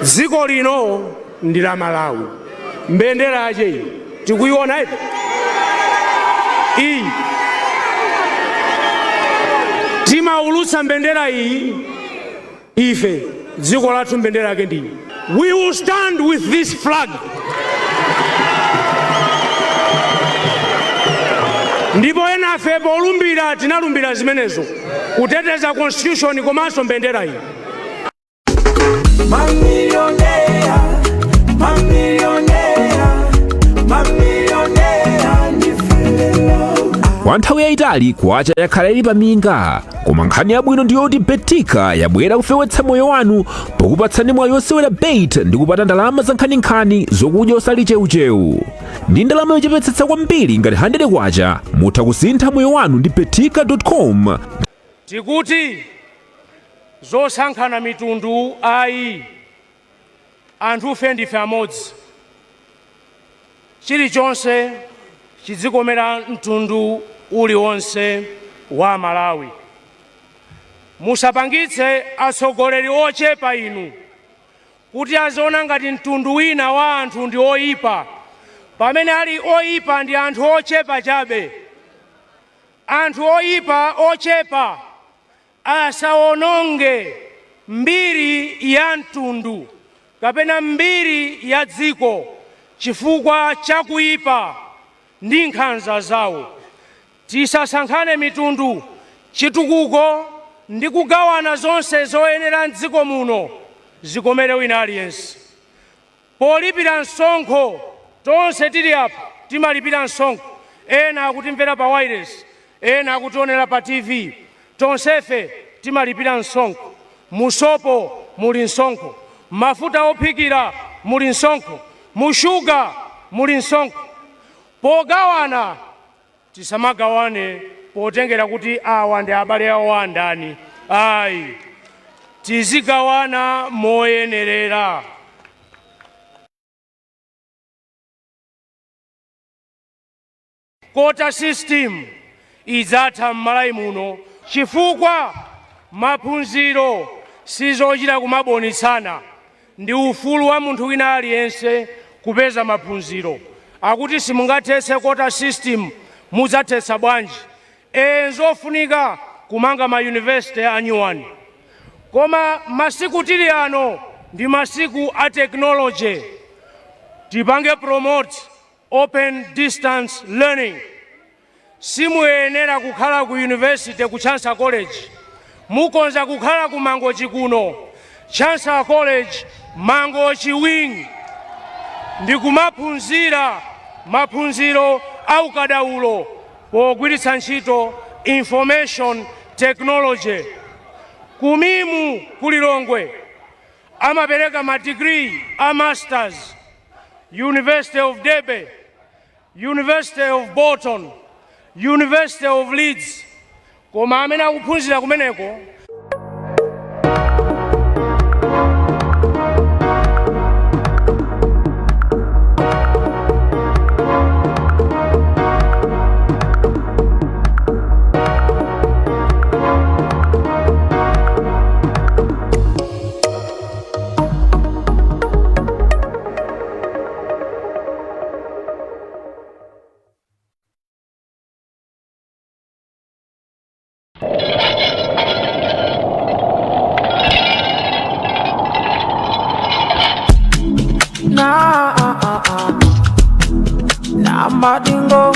Dziko lino ndi la Malawi. Mbendera aje tikuiona ipi? Iyi timaulutsa mbendera iyi ife dziko lathu mbendera yake ndi. We will stand with this flag. Ndipo enafe polumbira tinalumbira zimenezo kuteteza constitution komanso mbendera iyi. Mamilionea, mamilionea, mamilionea ndifulelo. Kwa nthawi yayitali kwacha yakhala ili paminga, koma nkhani yabwino ndiyoti Betika yabwera kufewetsa moyo wanu pokupatsani mwayi wosewera bet ndi kupata ndalama za nkhaninkhani zokudya osali cheucheu. Ndi ndalama yochepetsetsa kwambiri ngati 100 kwacha mutha kusintha moyo wanu ndi betika.com. Tikuti zosankhana mitundu ayi anthu fe ndife amodzi. Chilichonse chidzikomera mtundu uliwonse wa Malawi. Musapangitse atsogoleri ochepa inu kuti aziona ngati mtundu wina wa anthu ndi oyipa, pamene ali oyipa ndi anthu ochepa chabe. Anthu oyipa ochepa asawononge mbiri ya mtundu kapena mbiri ya dziko chifukwa cha kuyipa ndi nkhanza zawo. Tisasankhane mitundu, chitukuko ndi kugawana zonse zoyenera m'dziko muno zikomere wina aliyense. Polipira msonkho tonse tili apa timalipira msonkho, ena akutimvera pa wireless, ena akutionera pa TV, tonsefe timalipira msonkho. Musopo muli msonkho, mafuta ophikira muli msonkho, mushuga muli msonkho. Pogawana tisamagawane potengera kuti awa ndi abale awo andani. Ayi, tizigawana moyenerera. Quota system idzatha m'Malawi muno chifukwa maphunziro sizochita kumabonetsana, ndi ufulu wa munthu wina aliyense kupeza maphunziro. Akuti simungathetse quota system, mudzathetsa bwanji? Zofunika kumanga ma university anyuwani. Koma masiku tili ano ndi masiku a technology. Tipange promote open distance learning. Simuyenera kukhala ku university ku Chancellor College, mukonza kukhala ku Mangochi kuno Chancellor College Mangochi wing, ndi kumaphunzira maphunziro au kadaulo pogwiritsa ntchito information technology. Kumimu kulilongwe amapereka ma degree a masters, University of Debe, University of Bolton, University of Leeds. Koma amene akuphunzira kumeneko Nah, madingo.